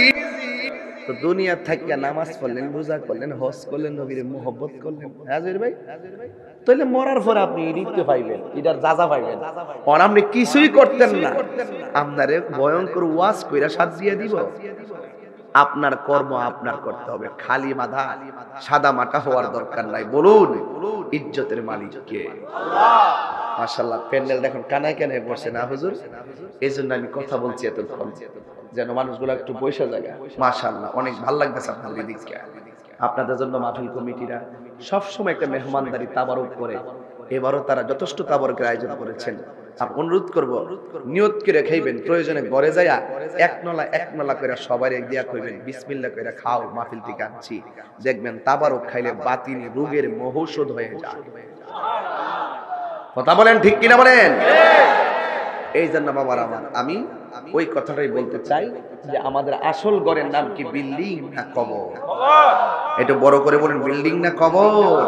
তো দুনিয়া থেকে নামাজ পড়লেন, রোজা করলেন, হজ করলেন, নবীর মুহব্বত করলেন। হাজির ভাই, তাহলে মরার পর আপনি ইদিতে পাইবেন, এটার যাজা পাইবেন। আর আপনি কিছুই করতেন না, আপনারে ভয়ঙ্কর ওয়াজ কইরা সাথ দিয়ে দিব। আপনার কর্ম আপনার করতে হবে, খালি মাথা সাদা মাটা হওয়ার দরকার নাই। বলুন ইজ্জতের মালিক কে? মাশাআল্লাহ, প্যান্ডেল দেখুন কানায় কানায় বসে না হুজুর, এই জন্য আমি কথা বলছি এতক্ষণ, যেন মানুষগুলো একটু বসে জায়গা। মাশাআল্লাহ, অনেক ভালো লাগতেছে আপনাদের দিকে। আপনাদের জন্য মাহফিল কমিটিরা সবসময় একটা মেহমানদারি তাবারক করে, এবারও তারা যথেষ্ট তাবারকের আয়োজন করেছেন। অনুরোধ করব, নিয়ত করে খাইবেন, প্রয়োজনে ঘরে যাইয়া এক নলা করে সবাই দিয়া কইবেন বিসমিল্লাহ কইরা খাও, মাহফিল থেকে আনছি। দেখবেন তাবারক খাইলে বাতিল রোগের মহৌষধ হয়ে যায়। কথা বলেন ঠিক কিনা বলেন? এই জন্য বাবার আমার, আমি ওই কথাটাই বলতে চাই যে আমাদের আসল ঘরের নাম কি, বিল্ডিং না কবর? একটু বড় করে বলেন, বিল্ডিং না কবর?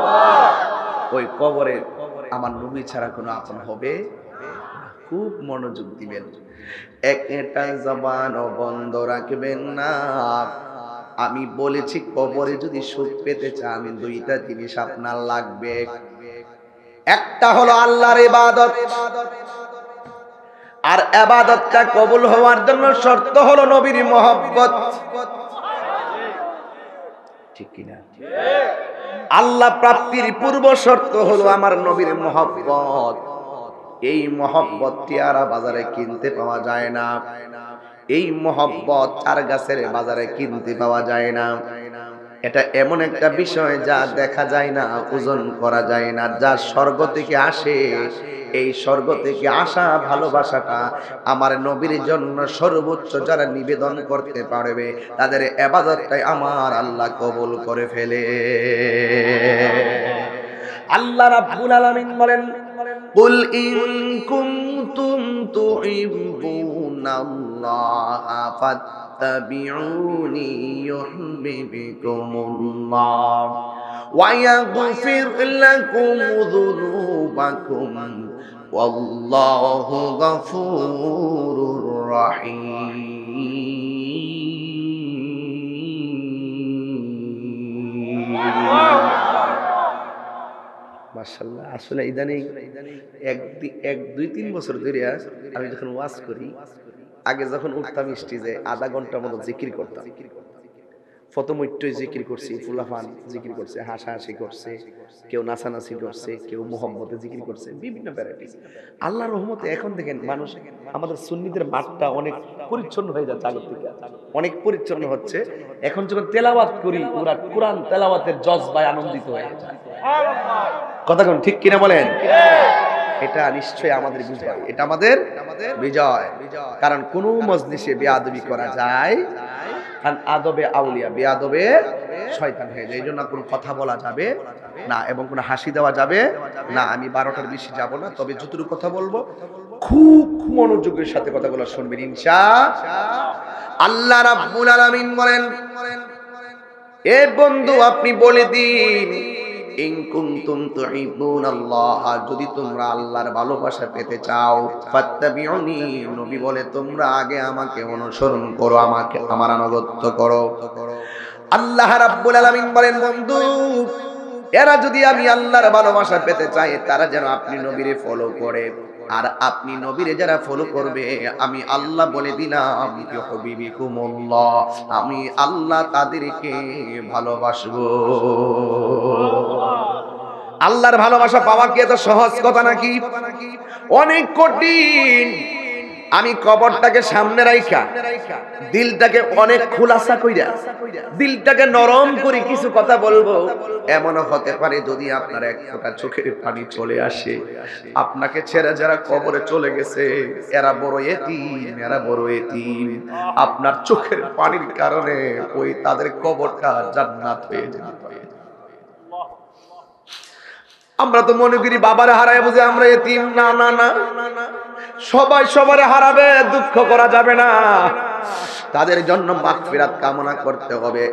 ওই কবরে আমার নবী ছাড়া কোনো আপন হবে? খুব মনোযোগ দিবেন, একটা জবানও বন্ধ রাখবেন না। আমি বলেছি কবরে যদি সুখ পেতে চান দুইটা জিনিস আপনার লাগবে। একটা হলো আল্লাহর ইবাদত, আর ইবাদতটা কবুল হওয়ার জন্য শর্ত হলো নবীর মহব্বত। ঠিক কিনা? আল্লাহ প্রাপ্তির পূর্ব শর্ত হলো আমার নবীর মহব্বত। এই মহব্বত টিয়ারা বাজারে কিনতে পাওয়া যায় না, এই মহব্বত চার গাছের বাজারে কিনতে পাওয়া যায় না। এটা এমন একটা বিষয় যা দেখা যায় না, ওজন করা যায় না, যা স্বর্গ থেকে আসে। এই স্বর্গ থেকে আসা ভালোবাসাটা আমার নবীর জন্য সর্বোচ্চ যারা নিবেদন করতে পারবে তাদের ইবাদতটাই আমার আল্লাহ কবুল করে ফেলে। আল্লাহ রাব্বুল আলামিন বলেন, কুল ইন কুনতুম তুহিব্বুনাল্লাহা ফাত্তাবিউনি ইউহিব্বুকুমুল্লাহ ওয়া ইয়াগফির লাকুম যুনুবাকুম ওয়াল্লাহু গফুরুর রহিম। মাশাআল্লাহ, আসলে ইদানিং এক দুই তিন বছর ধরে আমি যখন ওয়াজ করি, আগে যখন উঠতাম স্টেজে আধা ঘন্টার মতো জিকির করতাম। ফতমৈত্যই জিকির করছি, ফুলাফান জিকির করছে, হাসাহাসি করছে, কেউ নাচানাচি করছে, কেউ মোহাম্মতে জিকির করছে, বিভিন্ন ভ্যারাইটিস। আল্লাহর রহমতে এখন দেখেন মানুষ, আমাদের সুন্নিদের মাঠটা অনেক পরিচ্ছন্ন হয়ে যাচ্ছে, আগের থেকে অনেক পরিচ্ছন্ন হচ্ছে। এখন যখন তেলাওয়াত করি, ওরা কোরআন তেলাওয়াতের জজবায় আনন্দিত হয়ে যায়। কথা কোন ঠিক কিনা বলেন? এটা নিশ্চয়ই আমাদের বিজয়, এটা আমাদের বিজয়। কারণ কোন মজলিসে বেয়াদবি করা যায়, কারণ আদবে আউলিয়া, বেয়াদবে শয়তান হয়ে যায়। এই জন্য কোনো কথা বলা যাবে না এবং কোনো হাসি দেওয়া যাবে না। আমি 12টার বেশি যাব না, তবে যতটুকু কথা বলবো খুব মনোযোগের সাথে কথাগুলো শুনবেন ইনশাআল্লাহ। আল্লাহ রাব্বুল আলামিন বলেন, এ বন্ধু আপনি বলে দিন, ইন কুনতুম তুহিব্বুনাল্লাহ, যদি তোমরা আল্লাহর ভালোবাসা পেতে চাও, ফাত্তাবিউনি, নবী বলে তোমরা আগে আমাকে অনুসরণ করো, আমাকে আমার আনুগত্য করো। আল্লাহ রাব্বুল আলামিন বলেন, বন্ধু এরা যদি আমি আল্লাহর ভালোবাসা পেতে চাই, তারা যেন আপনি নবীরে ফলো করে, আর আপনি নবীরে যারা ফলো করবে, আমি আল্লাহ বলে দিলাম ইউহিব্বুকুমুল্লাহ, আমি আল্লাহ তাদেরকে ভালোবাসবো। আল্লাহর ভালোবাসা পাওয়া কি এত সহজ কথা নাকি? অনেক কঠিন। আমি কবরটাকে সামনে রাইখা দিলটাকে অনেক খোলাসা কইরা দিলটাকে নরম করে কিছু কথা বলবো। এমনও হতে পারে যদি আপনার এক ফোঁটা চোখের পানি চলে আসে, আপনাকে ছেড়ে যারা কবরে চলে গেছে এরা বড় এতিম, এরা বড় এতিম, আপনার চোখের পানির কারণে ওই তাদের কবরটা জান্নাত হয়ে যেতে পারে। আমরা তো মনে করি বাবারে হারায় বুঝে আমরা এতিম। না না না, সবাই সবারে হারাবে, দুঃখ করা যাবে না। তাদের জন্য মাগফিরাত কামনা করতে হবে,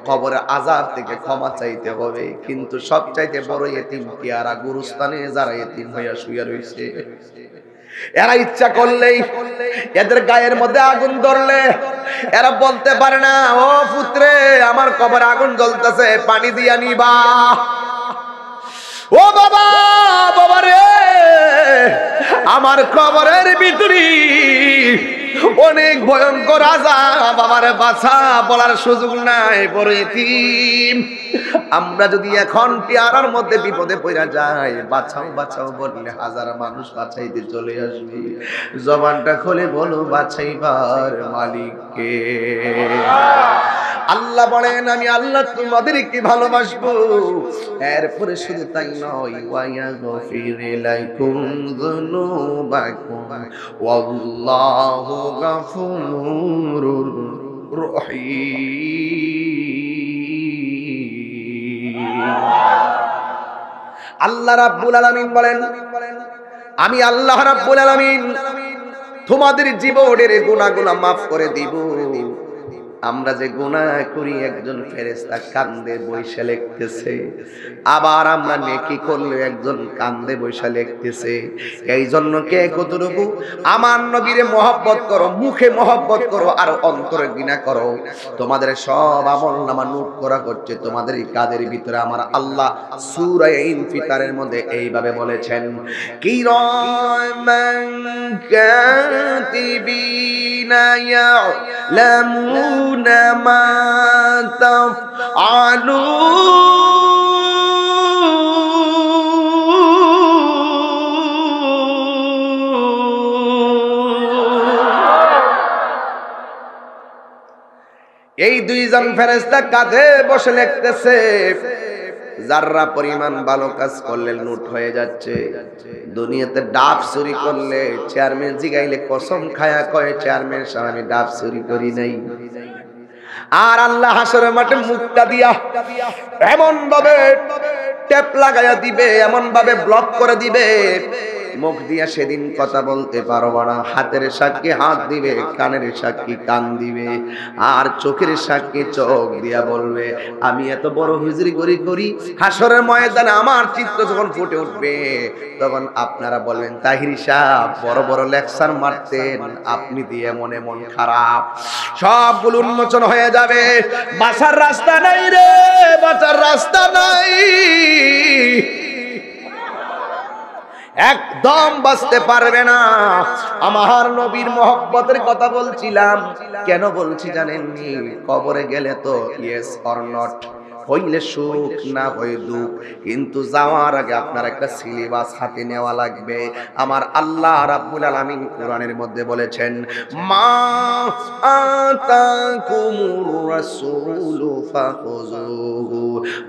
কবরের আযাব থেকে ক্ষমা চাইতে হবে। কিন্তু সবচাইতে বড় এতিম পেয়ারা গুরুস্থানে যারা এতিম হইয়া শুয়ে রয়েছে, এরা ইচ্ছা করলেই এদের গায়ের মধ্যে আগুন ধরলে এরা বলতে পারে না, ও পুত্রে আমার কবরে আগুন জ্বলতেছে, পানি দিয়া নিবা। ও বাবা, বাবা রে, আমার কবরের ভিতরে অনেক ভয়ঙ্কর আযাব, আমার বাঁচা বলার সুযোগ নাই, বড় এতিম। আমরা যদি এখন পেয়ারার মধ্যে বিপদে পড়া যাই, বাঁচাও বাঁচাও বললে হাজার মানুষ বাঁচাইতে চলে আসবে। জবানটা খুলে বলো বাঁচাইবার মালিককে। আল্লাহ বলেন আমি আল্লাহ তোমাদেরকে ভালোবাসবো। এরপরে শুধু তাই নয়, ওয়ায়াগফির লাকুম যুনুবাকুম ওয়াল্লাহু গফুরুর রহিম। আল্লাহ রাব্বুল আলামিন বলেন আমি আল্লাহ রাব্বুল আলামিন তোমাদের জীবনের গুনাহগুলো মাফ করে দিব। আমরা যে গুনাহ করি একজন ফেরেশতা কান্দে বইসা লিখতেছে, আবার আমরা নেকি করলে একজন কান্দে বইসা লিখতেছে। এই জন্য কে কতটুকু আমার নবীরে মহব্বত করো, মুখে মহব্বত করো আর অন্তরে ঘৃণা করো, তোমাদের সব আমলনামা নোট করা করছে তোমাদের এই কাদের ভিতরে। আমার আল্লাহ সূরা ইনফিতারের মধ্যে এইভাবে বলেছেন, কিরামান কাতিবিনা ইয়ালামুন মা তাফআলুন। এই দুইজন ফেরেশতা কাঁধে বসে লিখতেছে, যারা পরিমাণ ভালো কাজ করলে নোট হয়ে যাচ্ছে। দুনিয়াতে ডাব চুরি করলে চেয়ারম্যান জিগাইলে কসম খায়া কয়, চেয়ারম্যান সাহেব আমি ডাব চুরি করি নাই। আর আল্লাহ হাসরের মাঠে মুখটা দিয়া এমন ভাবে টেপ লাগায়া দিবে, এমন ভাবে ব্লক করে দিবে, মুখ দিয়া সেদিন কথা বলতে পারবো না। হাতের সাক্ষী হাত দিবে, কানের সাক্ষী কান দিবে, আর চোখের সাক্ষী চোখ দিয়া বলবে আমি এত বড় হুজুরি করি। হাসরের ময়দানে আমার চিত্র যখন ফুটে উঠবে, তখন আপনারা বলবেন তাহির সাহেব বড় বড় লেকচার মারতেন, আপনি দিয়ে মনে মন খারাপ। সবগুলো উন্মোচন হয়ে যাবে। বাঁচার রাস্তা নাই রে, বাঁচার রাস্তা নাই, একদম বাঁচতে পারবে না। আমার নবীর মহব্বতের কথা বলছিলাম, কেন বলছি জানেননি? কবরে গেলে তো ইয়েস অর নট, হইলে সুখ না হই দুঃখ, কিন্তু যাওয়ার আগে আপনার একটা সিলেবাস হাতে নেওয়া লাগবে। আমার আল্লাহ রাব্বুল আলামিন কোরআনের মধ্যে বলেছেন, মা আতাকুমুর রাসূলু ফাখুযুহু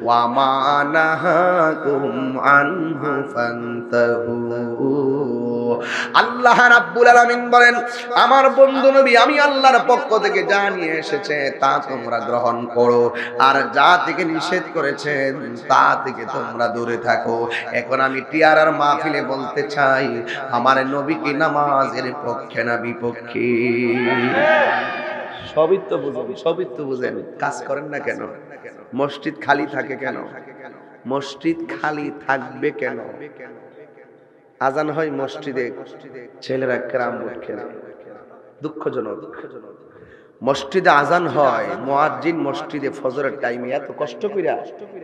ওয়া মা নাহাকুম আনহু ফান্তাহু। আল্লাহ রাব্বুল আলামিন বলেন আমার বন্ধু নবী আমি আল্লাহর পক্ষ থেকে যা নিয়ে এসেছে তা তোমরা গ্রহণ করো, আর যা থেকে নিষেধ করেছেন তা থেকে তোমরা দূরে থাকো। এখন আমি টিয়ারার মাহফিলে বলতে চাই, আমার নবী কি নামাজের পক্ষে না বিপক্ষে? সবই তো বুঝেন, সবই তো বুঝেন, কাজ করেন না কেন? মসজিদ খালি থাকে কেন? মসজিদ খালি থাকবে কেন? আজান হয় মসজিদে, ছেলেরা ক্যারাম বোর্ড খেলে, দুঃখজনক। মসজিদে আজান হয়, মুয়াজ্জিন মসজিদে ফজরের টাইমে এত কষ্ট কইরা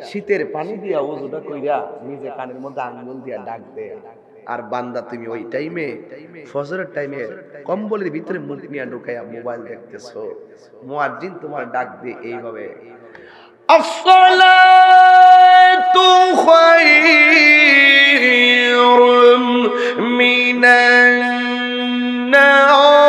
শীতের পানি দিয়া ওযুটা কইরা নিজে কানের মধ্যে আঙ্গুল দিয়া ডাক দেয়, আর বান্দা তুমি ওই টাইমে ফজরের টাইমে কম্বলের ভিতরে মুখ নিয়ে ঢুকাইয়া মোবাইল দেখতেছো। মুয়াজ্জিন তোমার ডাক দিয়ে এইভাবে, আসসালাতু খায়রুম মিনান নার।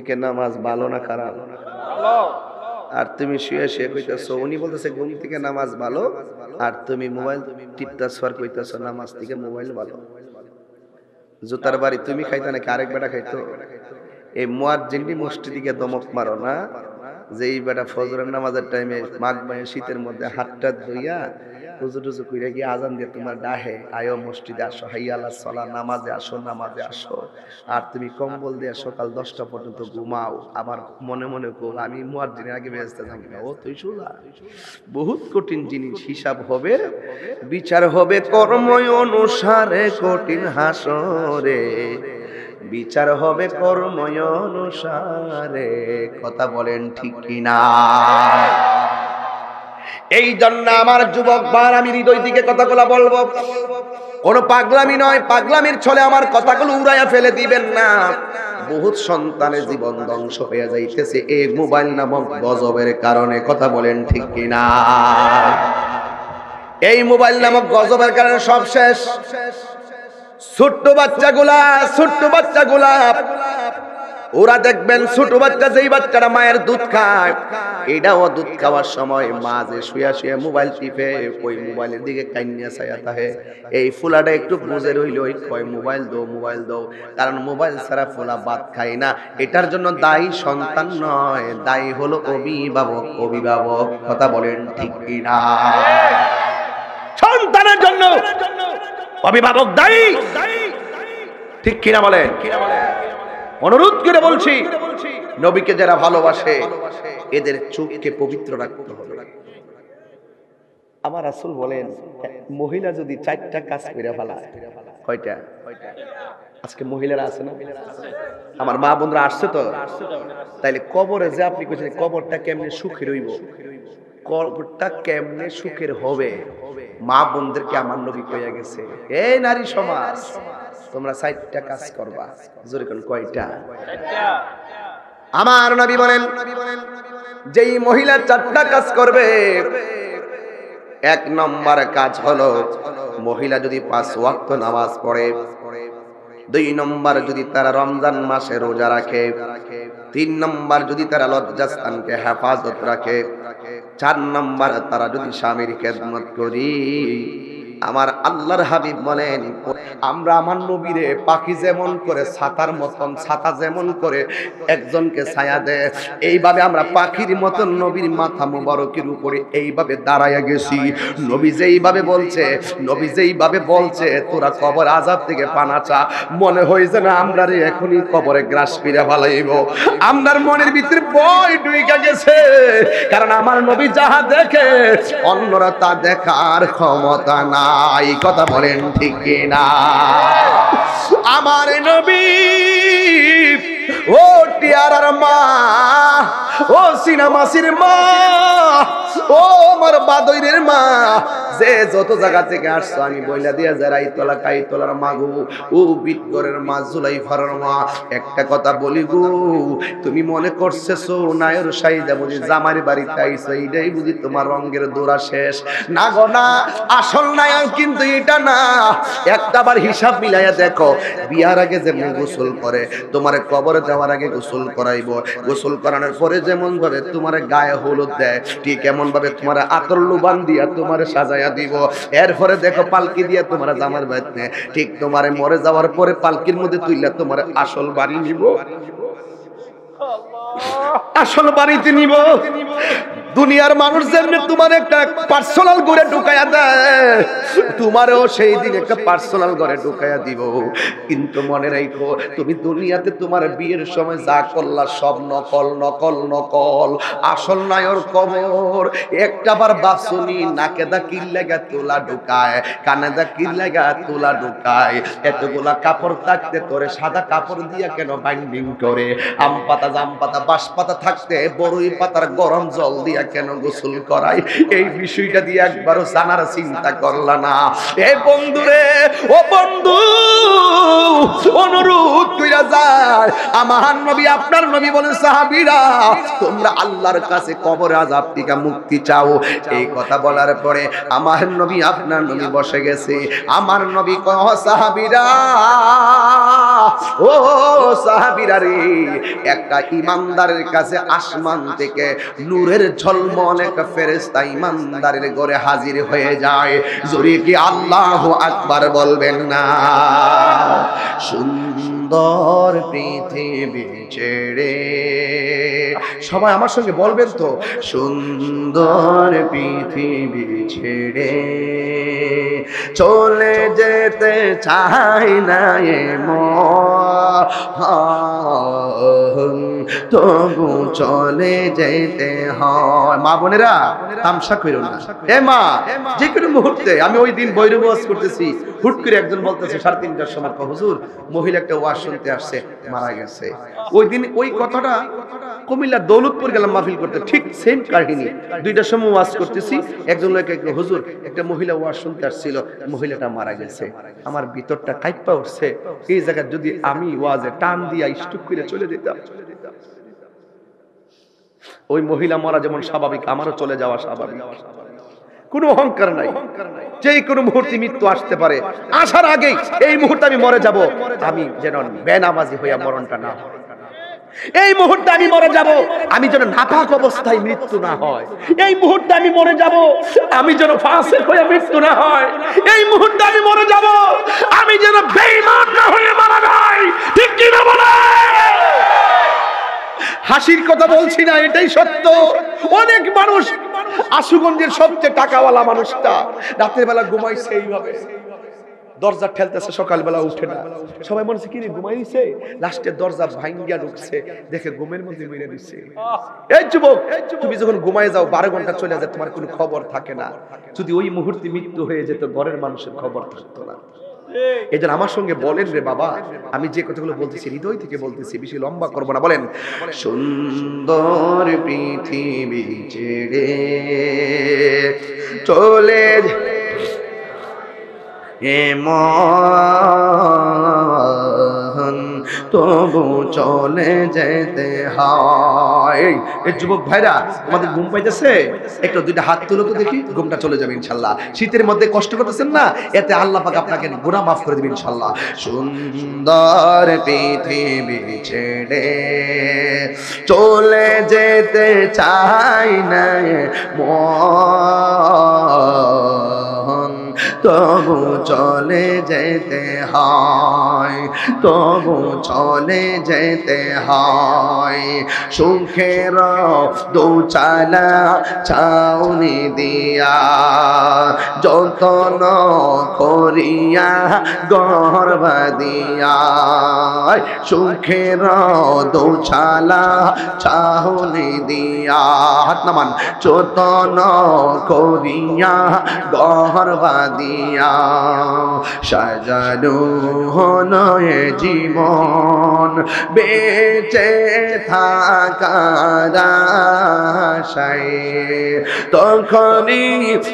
থেকে নামাজ ভালো না খারাপ? আর তুমি শুয়ে শুয়ে কইতাছো, উনি বলতেছে ঘুম থেকে নামাজ ভালো, আর তুমি মোবাইল টিপতাছো আর কইতাছো নামাজ থেকে মোবাইল ভালো। জুতার বাড়ি তুমি খাইতা নাকি আরেক বেটা খাইতো? এই মুয়াজ্জিনটি মসজিদে দমক মারো না, যে এই বেটা ফজরের নামাজের টাইমে মাঘ মাসে শীতের মধ্যে হাতটা ধুইয়া রুজু টুজু কইরা গিয়ে আজান দিয়ে তোমার ডাহে, আয়ো মসজিদে আসো, হাইয়া আলাস সালাহ, নামাজে আসো, নামাজে আসো। আর তুমি কম্বল দিয়ে সকাল 10টা পর্যন্ত ঘুমাও। আবার মনে মনে কো আমি মুয়াজ্জিনের আগে বেহেশতে যাব না। ও তুই শুলা, বহুত কঠিন জিনিস। হিসাব হবে, বিচার হবে কর্ম অনুসারে, কঠিন হাসরে বিচার হবে কর্ম অনুসারে। কথা বলেন ঠিক কিনা? এই জন্য আমার যুবক ভাই, আমি হৃদয় দিকে কথাগুলো বলবো, কোনো পাগলামি নয়। পাগলামির ছলে আমার কথাগুলো উড়াইয়া ফেলে দিবেন না। বহুত সন্তানের জীবন ধ্বংস হয়ে যাইতেছে এই মোবাইল নামক গজবের কারণে। কথা বলেন ঠিক কিনা? এই মোবাইল নামক গজবের কারণে সব শেষ। ছোট্ট বাচ্চাগুলা ওরা দেখবেন, ছোট বাচ্চা যেই বাচ্চাটা মায়ের দুধ খায়, এটাও দুধ খাওয়ার সময় মা যে শুয়া শুয়া মোবাইল টিপে, ওই মোবাইলের দিকে কাইন্না ছায়া থাকে। এই ফুলাটা একটু বুঝে রইল, ওই কয় মোবাইল দাও, মোবাইল দাও। কারণ মোবাইল ছাড়া ফুলা ভাত খায় না। এটার জন্য দায়ী সন্তান নয়, দায়ী হলো অভিভাবক। কথা বলেন ঠিক কিনা? সন্তানের জন্য অভিভাবক দায়ী, ঠিক কিনা বলেন? অনুরোধ করে বলছি, নবীকে যারা ভালোবাসে এদের চোখকে পবিত্র রাখতে হবে। আমার রাসূল বলেন, মহিলা যদি 4টা কাজ করে ফেলায়, কয়টা? আজকে মহিলারা আছে না, আমার মা বোনরা আসছে তো, তাইলে কবরে যে আপনি কইছেন কবরটা কেমনে সুখের হইব, কবরটা কেমনে সুখের হবে, মা বোনদেরকে আমার নবী কইয়া গেছে, এই নারী সমাজ তোমরা 4টা কাজ করবা। জোরে কোন কয়টা? আমার নবী বলেন, যেই মহিলা 4টা কাজ করবে, 1 নম্বর কাজ হলো মহিলা যদি 5 ওয়াক্ত নামাজ পড়ে, 2 নম্বর যদি তারা রমজান মাসে রোজা রাখে, 3 নম্বর যদি তারা লজ্জাস্থানকে হেফাজত রাখে, 4 নম্বর তারা যদি স্বামীর খেদমত করি। আমার আল্লাহর হাবিব বলেন, আমরা আমার নবীরে পাখি যেমন করে ছাতার মতন, ছাতা যেমন করে একজনকে ছায়া দেয়, এইভাবে আমরা পাখির মতন নবীর মাথা মুবারকের উপরে এইভাবে দাঁড়াইয়া গেছি। নবী যেইভাবে বলছে তোরা কবর আযাব থেকে পানা চা, মনে হইছে না আমরা রে এখনই কবরে গ্রাস ফিরে ফেলাইব। আমরার মনের ভিতরে ভয় ঢুইকা গেছে, কারণ আমার নবী যাহা দেখে অন্যরা তা দেখার ক্ষমতা না। এই কথা বলেন ঠিক কিনা? আমার নবী ও টিয়ারার মা, ও সিনামাসির মা, ও আমার বাদইরের মা, যে যত জায়গা থেকে আসছো আমি বইলা দিয়া যারাই তোলা কাইতলার মা গো, ও বিটগরের মা, জুলাইফার মা, একটা কথা বলি গো, তুমি মনে করছেছো নায়র সাইদা বুঝি জামার বাড়িতে আইছো, এইটাই বুঝি তোমার রঙের দৌড়া শেষ? না গো না, আসল নায়ক কিন্তু এটা না। একটাবার হিসাব মিলাইয়া দেখো, বিয়ার আগে যেমন গোসল করে, তোমার কবরে যাওয়ার আগে গোসল করাইবো, গোসল করানোর পরে যেমন ভাবে তোমার গায়ে হলুদ দেয়, ঠিক এমন ভাবে তোমার আতর লুবান দিয়া তোমার সাজায়া দিব। এরপরে দেখো পালকি দিয়া তোমার জামার বাড়িতে, ঠিক তোমার মরে যাওয়ার পরে পালকির মধ্যে তুইলা তোমার আসল বাড়ি নিব, আসল বাড়িতে নিব। দুনিয়ার মানুষ যেমনি তোমার একটা পার্সোনাল ঘরে ঢুকাইয়া দেয়, তোমারও সেই দিন একটা পার্সোনাল ঘরে ঢুকাইয়া দিব। কিন্তু মনে রাখো, তুমি দুনিয়াতে তোমার বিয়ের সময় যা করলা সব নকল নকল নকল। আসল নায়র কবর। একটাবার বাসুনি নাকে দা কিল লাগা তোলা ঢুকায়, কানে দা কিল লাগা তোলা ঢুকায়। এতগুলা কাপড় থাকতে তোরে সাদা কাপড় দিয়া কেন বাইন্ডিং করে? আম পাতা, জাম পাতা, বাঁশ পাতা থাকতে বড়ই পাতার গরম জল দিয়া কেন গোসল করাই? এই বিষয়টা দিয়ে একবারও জানার চিন্তা করলা না? এ বন্ধুরে, ও বন্ধু, অনুরোধ কইরা যায় আমার নবী, আপনার নবী বলেন, সাহাবীরা তোমরা আল্লাহর কাছে কবর আযাব থেকে মুক্তি চাও। এই কথা বলার পরে আমার নবী, আপনার নবী বসে গেছে। আমার নবী কয়, সাহাবীরা ও সাহাবীরা রে, একটা ইমানদারের কাছে আসমান থেকে নূরের ঝলমল একটা ফেরেশতা ইমানদারের ঘরে হাজির হয়ে যায়। জোরে কি আল্লাহু আকবার বলবেন না? সুন্দর পৃথিবী ছেড়ে, সবাই আমার সঙ্গে বলবেন তো, সুন্দর পৃথিবী ছেড়ে চলে যেতে চাই না এ মন, তবু চলে যেতে হয়। মা বোনেরা তামসা কইরো না। এ মা, যে কোনো মুহূর্তে, আমি ওই দিন বৈরব ওয়াজ করতেছি, হুট করে একজন বলতেছে 3:30টার সময়, হুজুর মহিলা একটা ওয়াজ শুনতে আসছে, মারা গেছে। ওই দিন ওই কথাটা কুমিল্লার দৌলতপুর গেলাম মাহফিল করতে, ঠিক সেম কাহিনী। 2টার সময় ওয়াজ করতেছি, একজন লোক, হুজুর একটা মহিলা ওয়াজ শুনতে আসছিল, মহিলাটা মারা গেছে। আমার ভিতরটা কাঁপা উঠছে, এই জায়গায় যদি আমি ওয়াজে টান দিয়া স্টুক করে চলে যেতাম, ওই মহিলা মরা যেমন স্বাভাবিক, আমারও চলে যাওয়া স্বাভাবিক। কোনো অহংকার নাই, যে কোনো মুহূর্তে মৃত্যু আসতে পারে। আসার আগেই এই মুহূর্তে আমি মরে যাব, আমি যেন বেনামাজি হইয়া মরণটা না হয়। এই মুহূর্তে আমি মরে যাব, আমি যেন নাপাক অবস্থায় মৃত্যু না হয়। এই মুহূর্তে আমি মরে যাব, আমি যেন ফাসিক হয়ে মৃত্যু না হয়। এই মুহূর্তে আমি মরে যাব, আমি যেন বেঈমান না হয়ে মারা যাই। ঠিক কি না বলে? হাসির কথা বলছি না, এটাই সত্য। অনেক মানুষ, আশুগঞ্জের সবচেয়ে টাকাওয়ালা মানুষটা রাতের বেলা ঘুমাইছে এইভাবে, দরজা ঠেলতেছে, সকালবেলা উঠে না। সবাই মনে হচ্ছে কি রে ঘুমাইছে, লাস্টে দরজা ভাঙ্গিয়া ঢুকছে, দেখে ঘুমের মধ্যে মেরে দিচ্ছে। এই যুবক, তুমি যখন ঘুমায় যাও 12 ঘন্টা চলে যায়, তোমার কোনো খবর থাকে না। যদি ওই মুহূর্তে মৃত্যু হয়ে যেত, ঘরের মানুষের খবর থাকতো না। এই জন্য আমার সঙ্গে বলেন রে বাবা, আমি যে কথাগুলো বলতেছি হৃদয় থেকে বলতেছি, বেশি লম্বা করবো না। বলেন, সুন্দর পৃথিবী ছেড়ে চলে এমন, তবু চলে যেতে হয়। এই যুবক ভাইরা, আমাদের ঘুম পাইতেছে, একটু 2টা হাত তুলো তো দেখি, ঘুমটা চলে যাবে ইনশাল্লাহ। শীতের মধ্যে কষ্ট করতেছেন না, এতে আল্লাহ পাক আপনাকে গুনাহ মাফ করে দিবেন ইনশাল্লাহ। সুন্দর পৃথিবী ছেড়ে চলে যেতে চাই না মন, তবু চলে যেতে হয়, তবু চলে যেতে হয়। সুখের দোচালা চাউনি দিয়া যতন করিয়া গর্ভ দিয়া, সুখের দোচালা চাউনি দিয়া, হাত নামান, যতন করিয়া গর্ভ দিয়া সাজানো নয় জীবন, বেঁচে থাকার আশায় তখনই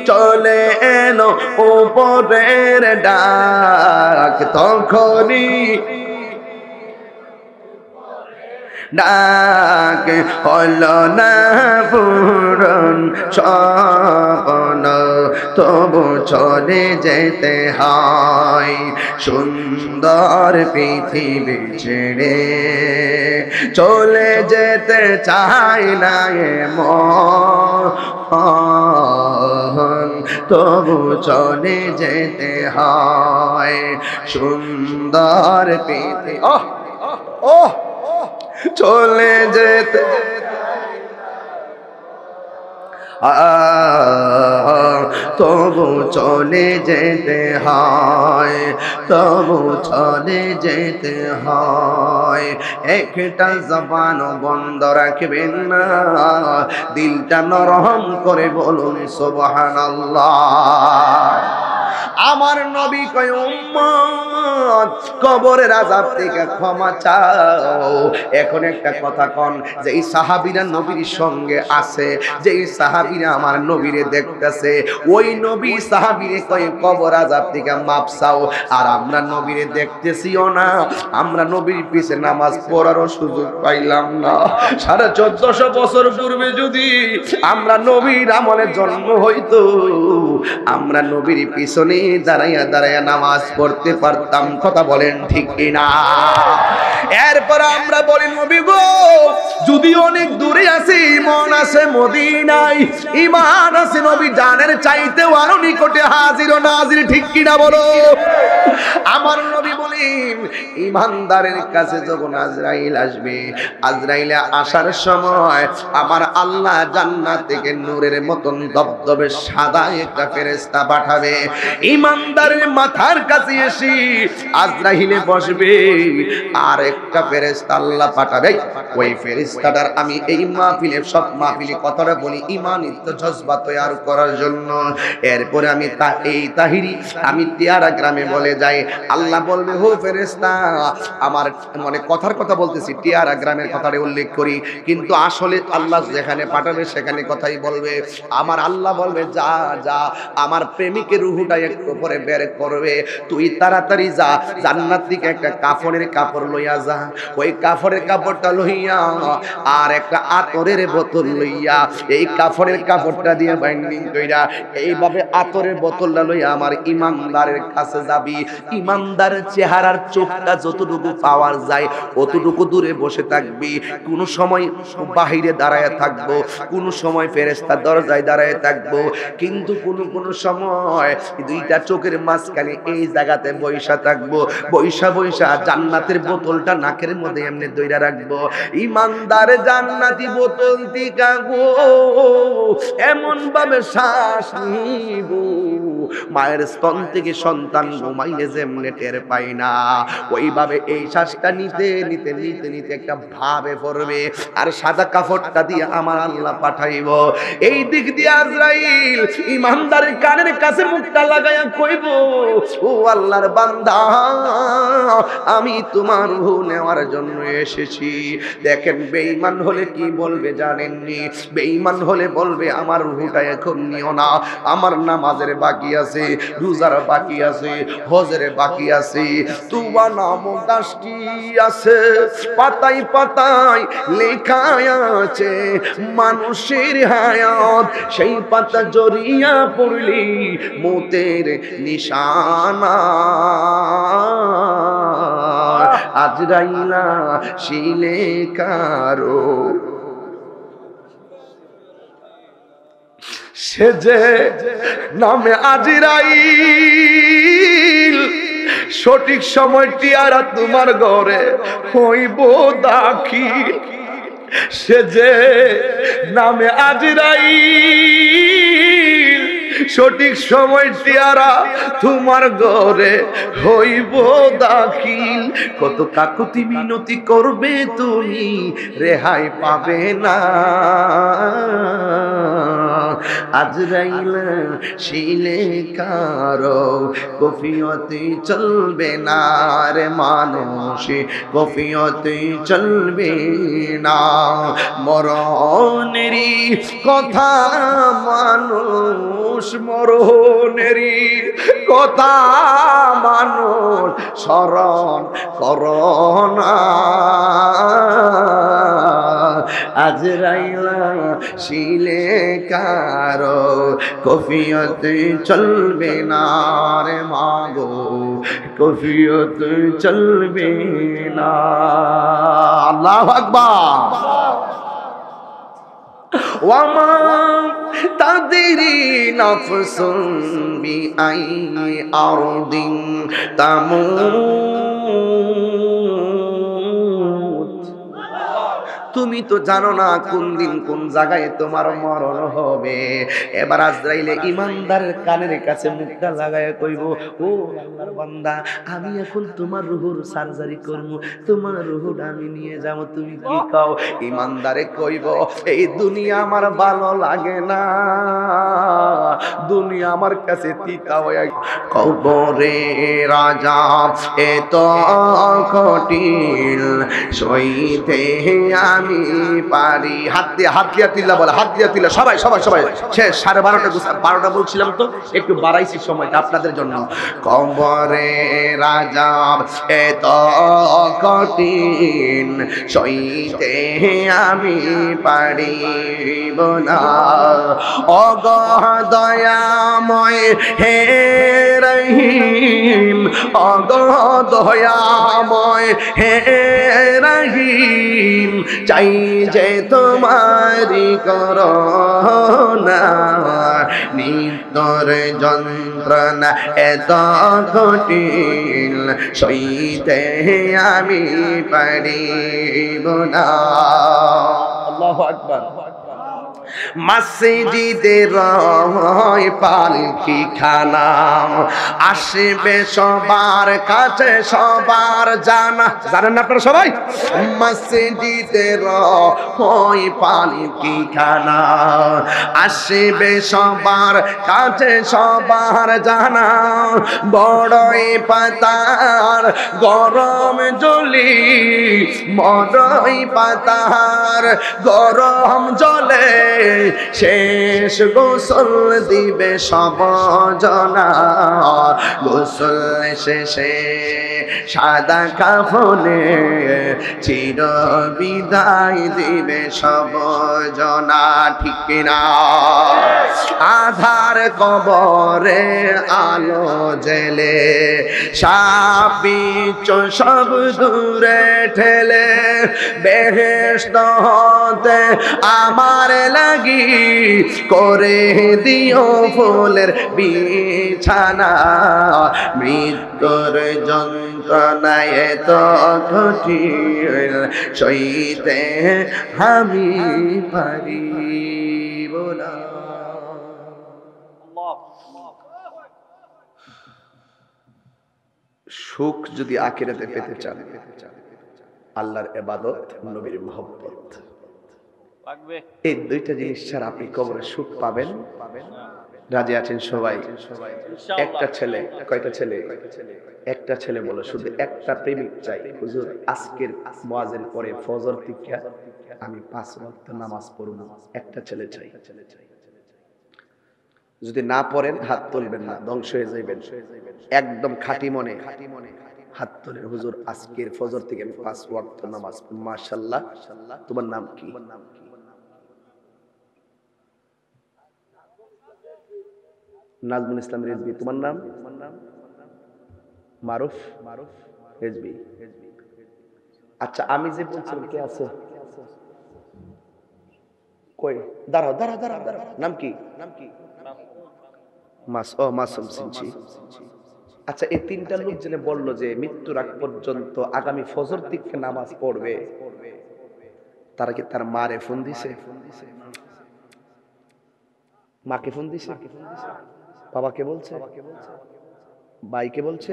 চলে এলো উপরের ডাক, তখনই ডাক হলো না পূরণ স্বপ্ন, তবু চলে যেতে হয়। সুন্দর পৃথিবী ছেড়ে চলে যেতে চাই না মন, তবু চলে যেতে হয়। সুন্দর পৃথিবী চলে যেতে, তবু চলে যেতে হয়, তবু চলে যেতে হয়। একটা জবান বন্ধ রাখবেন না, দিলটা নরম করে বলুন সুবহানাল্লাহ। আমার নবী কয়, উম্মত কবরের আযাব থেকে ক্ষমা চাও। এখন একটা কথা কোন, যে এই সাহাবীরা নবীর সঙ্গে আছে, যে এই সাহাবীরা আমার নবীরে দেখতেছে, ওই নবী সাহাবীরে কয় কবর আযাব থেকে মাপ চাও। আর আমরা নবীরে দেখতেছিও না, আমরা নবীর পিছে নামাজ পড়ারও সুযোগ পাইলাম না। 1450 বছর পূর্বে যদি আমরা নবীর আমলে জন্ম হইতো, আমরা নবীর পিছনে পিছনে দাঁড়াইয়া দাঁড়াইয়া নামাজ পড়তে পারতাম। কথা বলেন ঠিক কিনা? এরপর আমরা বলি নবী গো, যদি অনেক দূরে আছি, ইমান আছে মদিনায়, ইমান আছে নবী জানের চাইতেও আরো নিকটে হাজির ও নাজির। ঠিক কিনা বলো? আমার নবী বলেন ইমানদারের কাছে যখন আজরাইল আসবে, আজরাইলে আসার সময় আমার আল্লাহ জান্নাত থেকে নূরের মতন দবদবে সাদা একটা ফেরেশতা পাঠাবে। ইমানদারের মাথার কাছে এসে আজরাইলে বসবে, আর একটা ফেরেশতা আল্লাহ পাঠাবে। ওই ফেরেশতাটার আমি এই মাহফিলে, সব মাহফিলে কথাটা বলি ঈমানিত জজবা তৈরি করার জন্য। এরপরে আমি এই তাহিরি আমি টিয়ারা গ্রামে বলে যাই, আল্লাহ বলবে হো ফেরেশতা, আমার মানে কথার কথা বলতেছি, টিয়ারা গ্রামের কথাটা উল্লেখ করি, কিন্তু আসলে আল্লাহ যেখানে পাঠাবে সেখানে কথাই বলবে। আমার আল্লাহ বলবে যা যা, আমার প্রেমিকের রূহটা একটু পরে বের করবে, তুই তাড়াতাড়ি যা, জান্নাত থেকে একটা কাফনের কাপড় লইয়া যা। ওই কাফনের কাপড়টা লইয়া আর একটা আতরের বোতল লইয়া, এই কাফনের কাপড়টা দিয়ে বাইন্ডিং কইরা এইভাবে আতরের বোতলটা লইয়া আমার ইমানদারের কাছে যাবি। ইমানদারের চেহারার চোখটা যতটুকু পাওয়া যায় অতটুকু দূরে বসে থাকবি। কোন সময় বাহিরে দাঁড়ায় থাকবো, কোন সময় ফেরেশতার দরজায় দাঁড়ায় থাকবো, কিন্তু কোন সময় দুইটা চোখের মাঝখানে এই জায়গাতে বৈশা থাকবো। বৈশা বৈশা জান্নাতের বোতলটা নাকের মধ্যে এমনি দইরা রাখবো। ইমানদার জান্নাতি বোতল টিকা গো এমন ভাবে শ্বাস নিব, মায়ের স্তন থেকে সন্তান ঘুমাইলে যেমনে টের পাই না, ওইভাবে এই শ্বাসটা নিতে নিতে নিতে নিতে একটা ভাবে পড়বে। আর সাদা কাপড়টা দিয়ে আমার আল্লাহ পাঠাইব। এই দিক দিয়ে আজরাইল ইমানদারের কানের কাছে মুখটা লাগাইয়া কইব, ও আল্লাহর বান্দা, আমি তোমার রূহ নেওয়ার জন্য এসেছি। দেখেন বেঈমান হলে কি বলবে জানেননি? বেঈমান হলে বলবে আমার রূহটা এখন নিও না, আমার নামাজের বাকি আছে, রোজার বাকি আছে, হজের বাকি আছে, তুবা নাম দাসটি আছে, পাতায় পাতায় লেখা আছে মানুষের হায়াত, সেই পাতা জড়িয়া পড়লি মতের নিশানা। আজরাইলা শিলে কারো সে যে নামে আজরাইল, সঠিক সময়টি আর তোমার ঘরে হইব দাখিল। সে যে নামে আজরাইল, সঠিক সময়টি আর তোমার ঘরে হইব দাখিল। কত কাকুতি মিনতি করবে তুমি, রেহাই পাবে না। আজরাইল শিলে কারো কফিয়তে চলবে না রে মানুষ, কফিয়তে চলবে না। মরণেরই কথা মানুষ, মরণেরই কথা মানুষ স্মরণ করোনা। আজরাইল শিলে কারো কফিয়তে চলবে না রে মাগো, কফিয়তে চলবে না। আল্লাহু আকবার। ওয়ামা তাদরি নাফসুন বিআই আরদিন তামুত। তুমি তো জানো না কোন দিন কোন জায়গায় তোমার মরণ হবে। এবার আজরাইলে ইমানদারের কানের কাছে মুখটা লাগায় কইব, ও আল্লাহর বান্দা, আমি এখন তোমার রূহের সার্জারি করব, তোমার রূহটা আমি নিয়ে যাব, তুমি কি কও? ইমানদারে কইব, এই দুনিয়া আমার ভালো লাগে না, দুনিয়া আমার কাছে তিতা হয়ে। কবরে রাজা এত কঠিন সইতে আমি আমি পারি। হাত দিয়া তিল্লা বলে, হাত দিয়া তিল্লা, সবাই সবাই সবাই। শেষ 12:30 12টা বলছিলাম তো, একটু বাড়াইছি সময়টা আপনাদের জন্য। কবরে রাজাব এত কঠিন, সইতে আমি পারিব না। অগহ দয়াময় হে রহিম, অগহ দয়াময় হে রহিম, চাই যে তোমারি করুণা। নিত্যর যন্ত্রণা এত কঠিন, সইতে আমি পারিব না। আল্লাহু আকবার। মসজিদের রয় পালকি খানা, আসবে সবার কাছে সবার জানা। জানেন না আপনারা সবাই? মসজিদের রয় পালকি খানা, আসবে সবার কাছে সবার জানা। বড়ই পাতার গরম জলি, বড়ই পাতার গরম জলে, শেষ গোসল দিবে সব জনা। গোসল শেষে সাদা কাফনে চির বিদায় দিবে সব জনা। ঠিক কিনা? আধার কবরে আলো জেলে, সাপ বিচ্ছু সব দূরে ঠেলে, বেহেশত হতে আমার লাগি করে দিও ফুলের বিছানা। মৃত্যুর যন্ত্রণায় এত কঠিন, সইতে আমি পারিব না। সুখ যদি আখিরাতে পেতে চান, আল্লাহর ইবাদত, নবীর মহব্বত, এই দুইটা জিনিস ছাড়া আপনি কবরে সুখ পাবেন? রাজি আছেন সবাই? একটা ছেলে, কয়টা ছেলে? একটা ছেলে বলে শুধু একটা প্রেমিক চাই, হুজুর আজকের মুয়াজ্জিন পরে ফজর থেকে আমি 5 ওয়াক্ত নামাজ পড়ব। একটা ছেলে চাই। যদি না পড়েন হাত তুলবেন না, ধ্বংস হয়ে যাবেন। একদম খাঁটি মনে হাত তোলেন, হুজুর আজকের ফজর থেকে আমি 5 ওয়াক্ত নামাজ পড়ব। মাশাআল্লাহ। তোমার নাম কি? নাজমুল ইসলাম রেজবি। তোমার নাম? মারুফ রেজবি। আচ্ছা, আমি যে বলছিলাম কে আছে? কই? দাঁড়াও দাঁড়াও দাঁড়াও দাঁড়াও। নাম কি? মাসুম সিনচি। আচ্ছা, এই তিনটা লোক জেনে বললো যে মৃত্যুর আগ পর্যন্ত আগামী ফজর থেকে নামাজ পড়বে, তারা কি তার মারে ফোন দিছে? মাকে ফোন দিছে? বাবাকে বলছে? ভাইকে বলছে?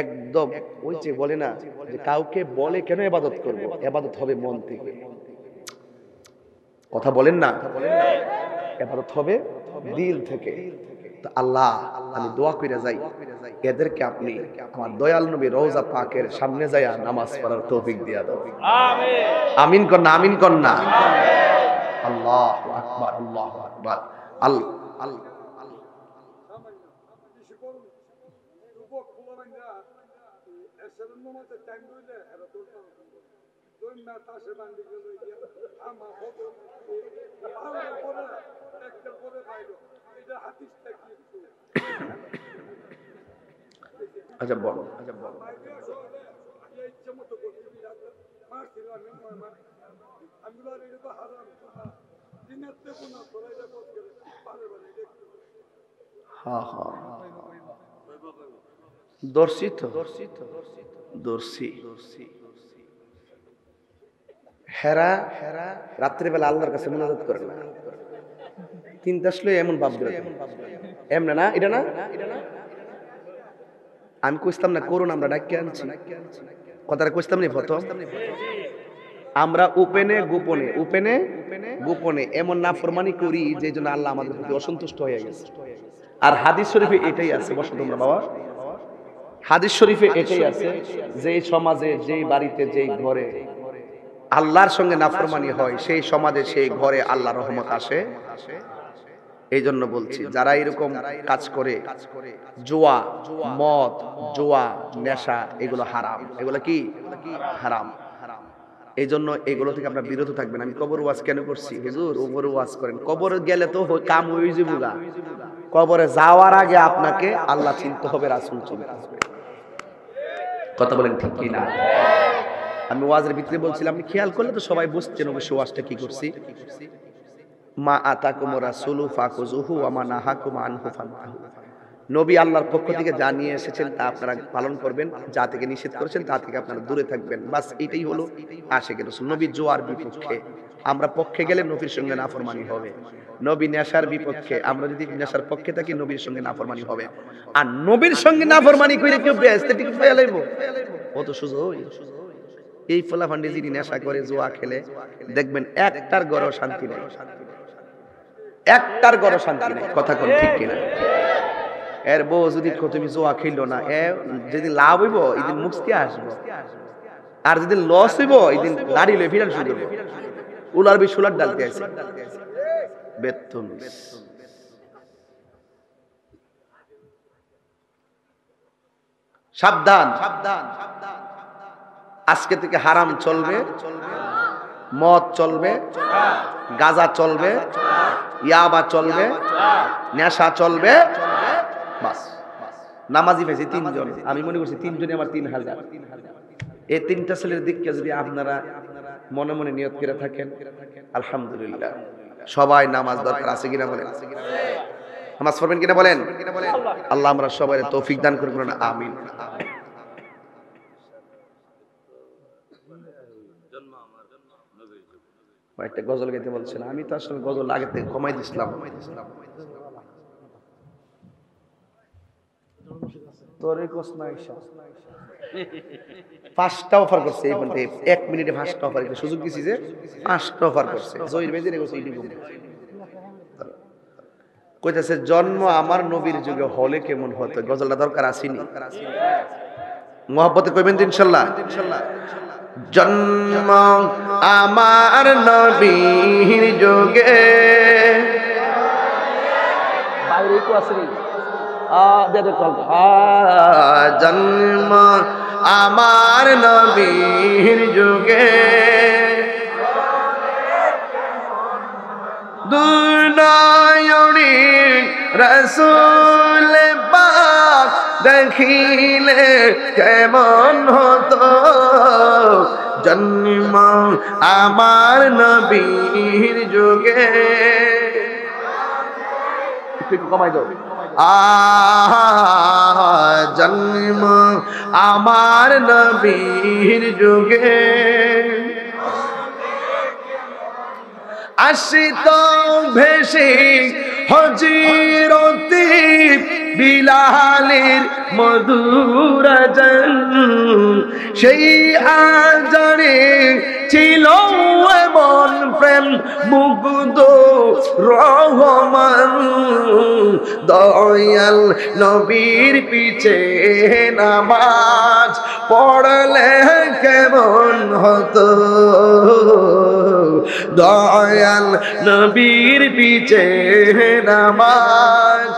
একদম ওই যে বলে না যে কাউকে বলে কেন ইবাদত করব, ইবাদত হবে মন থেকে। কথা বলেন না? ইবাদত হবে দিল থেকে। তো আল্লাহ, আমি দোয়া কইরা যাই এদেরকে আপনি আমার দয়াল নবী রওজা পাকের সামনে যায়া নামাজ পড়ার তৌফিক দিয়া দাও। আমিন। আমিন কর না, আমিন কর না। আল্লাহু আকবার, আল্লাহু আকবার। আচ্ছা বলো। হেরা রাত্রিবেলা আল্লাহর কাছে মুনাজাত করে না, চিন্তা আসলে এমন ভাববে এমন না, এটা না আমি কইতাম না করুন, আমরা ডাকি আনছি কথাটা কইতাম না। প্রথম আমরা উপেনে গোপনে এমন নাফরমানি করি যে জন্য আল্লাহ আমাদের প্রতি অসন্তুষ্ট হয়ে গেছে। আর হাদিস শরীফে এটাই আছে, বসো তোমরা বাবা, হাদিস শরীফে এটাই আছে যে সমাজে, যেই বাড়িতে, যেই ঘরে আল্লাহর সঙ্গে নাফরমানি হয়, সেই সমাজে সেই ঘরে আল্লাহর রহমত আসে। এই জন্য বলছি, যারা এরকম কাজ করে, জুয়া, মদ, জুয়া, নেশা, এগুলো হারাম। এগুলো কি হারাম। এই জন্য এগুলো থেকে আপনারা বিরত থাকবেন। আমি কবর ওয়াজ কেন করছি? হুজুর ওপর ওয়াজ করেন, কবরে গেলে তো কাম হয়ে যাবে গা। কবরে যাওয়ার আগে আপনাকে আল্লাহ চিনতে হবে, রাসূল চিনতে হবে। কথা বলেন ঠিক কি না? আমি ওয়াজের ভিতরে বলছিলাম, আপনি খেয়াল করলে তো সবাই বুঝছেন অবশ্য ওয়াজটা কি করছি। মা আতাকুম রাসূলু ফাকুযুহু ওয়া মা নাহাকুম আনহু ফান্তাহু। নবী আল্লাহর পক্ষ থেকে যা নিয়ে এসেছেন তা আপনারা পালন করবেন, যা থেকে নিষেধ করেছেন তা থেকে আপনারা দূরে থাকবেন। বাস এটাই হলো আশিকের রাসূল। নবী জুয়ার বিপক্ষে, আমরা পক্ষে গেলে নবীর সঙ্গে নাফরমানি হবে। নবী নেশার বিপক্ষে, আমরা যদি নেশার পক্ষে থাকি নবীর সঙ্গে নাফরমানি হবে। আর নবীর সঙ্গে নাফরমানি করে কেউ বেহেশতে টিকিট পেয়ে লাইব, কত সুযোগ। এই ফলাফান্ডি যিনি নেশা করে, জুয়া খেলে, দেখবেন একটার ঘরেও শান্তি নেই, একটার ঘরেও শান্তি নেই। কথা কোন ঠিক কিনা? এর বউ যদি তুমি জোয়া খেললো না, যেদিন লাভ হইব এদিন মুক্তি আসবো, আর যেদিন লস হইব এদিন দাঁড়ি লই ফিরান শুরু করবো। উলার বি সুলার ডালতে আছে বেতন। সাবধান, আজকে থেকে হারাম চলবে, মদ চলবে, গাঁজা চলবে, ইয়াবা চলবে, নেশা চলবে। বাস নামাজি পেয়েছি 3 জন, আমি মনে করছি 3 জনে আমার 3000। এই 3টা ছেলের দিককে যদি আপনারা মনে মনে নিয়ত করে থাকেন, আলহামদুলিল্লাহ। সবাই নামাজ দরকার আছে কিনা বলেন? নামাজ পড়বেন কিনা বলেন? আল্লাহ আমরা সবাই তৌফিক দান করুন, আমিন। একটা গজল গাইতে বলছেন, আমি তো আসলে গজল আগে থেকে কমাই দিছিলাম। তোরে কোস না আইসা 5টা অফার করছে, এই বলতে 1 মিনিটে 5টা অফার, একটা সুযোগ দিছি যে 5টা অফার করছে। জহির বেজে রেখেছে এইটুকু কইতাছে, জন্ম আমার নবীর যুগে হলে কেমন হতো। গজলটা দরকার আসেনি? মোহাব্বতে কইবেন তো ইনশাআল্লাহ। জন্ম আমার নবীর যুগে, বাইরে কো আসরি জন্ম আমার নবীর যুগে, দুনয়নি রাসূল পাক দেখিলে কেমন হতো। জন্ম আমার নবীর যুগে, একটু কমাই দাও। জন্ম আমার নবীর যুগে, আসিত ভেসে হজিরতি বিলালের মধুর আজান, সেই আজানে ছিল এমন প্রেম মুগ্ধ রহমান। দয়াল নবীর পিছে নামাজ পড়লে কেমন হতো। দয়াল নবীর পিছে নামাজ,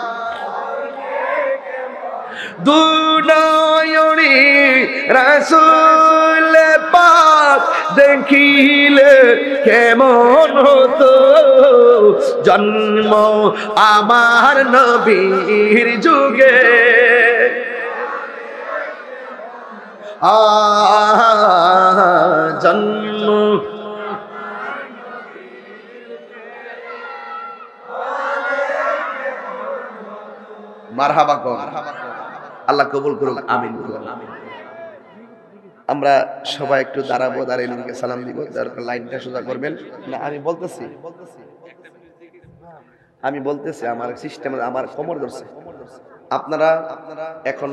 দুনয়নি রাসূল পাক দেখিলে কেমন হতো। জন্ম আমার নবীর যুগে, জন্ম মারহাবা কর, আল্লাহ কবুল করুন, আমিন। আমরা সবাই একটু দাঁড়াবো, দাঁড়িয়ে নবীকে সালাম দিব। দরকার লাইনটা সোজা করবেন না, আমি বলতেছি আমার সিস্টেম, আমার কোমর ধরছে। আপনারা এখন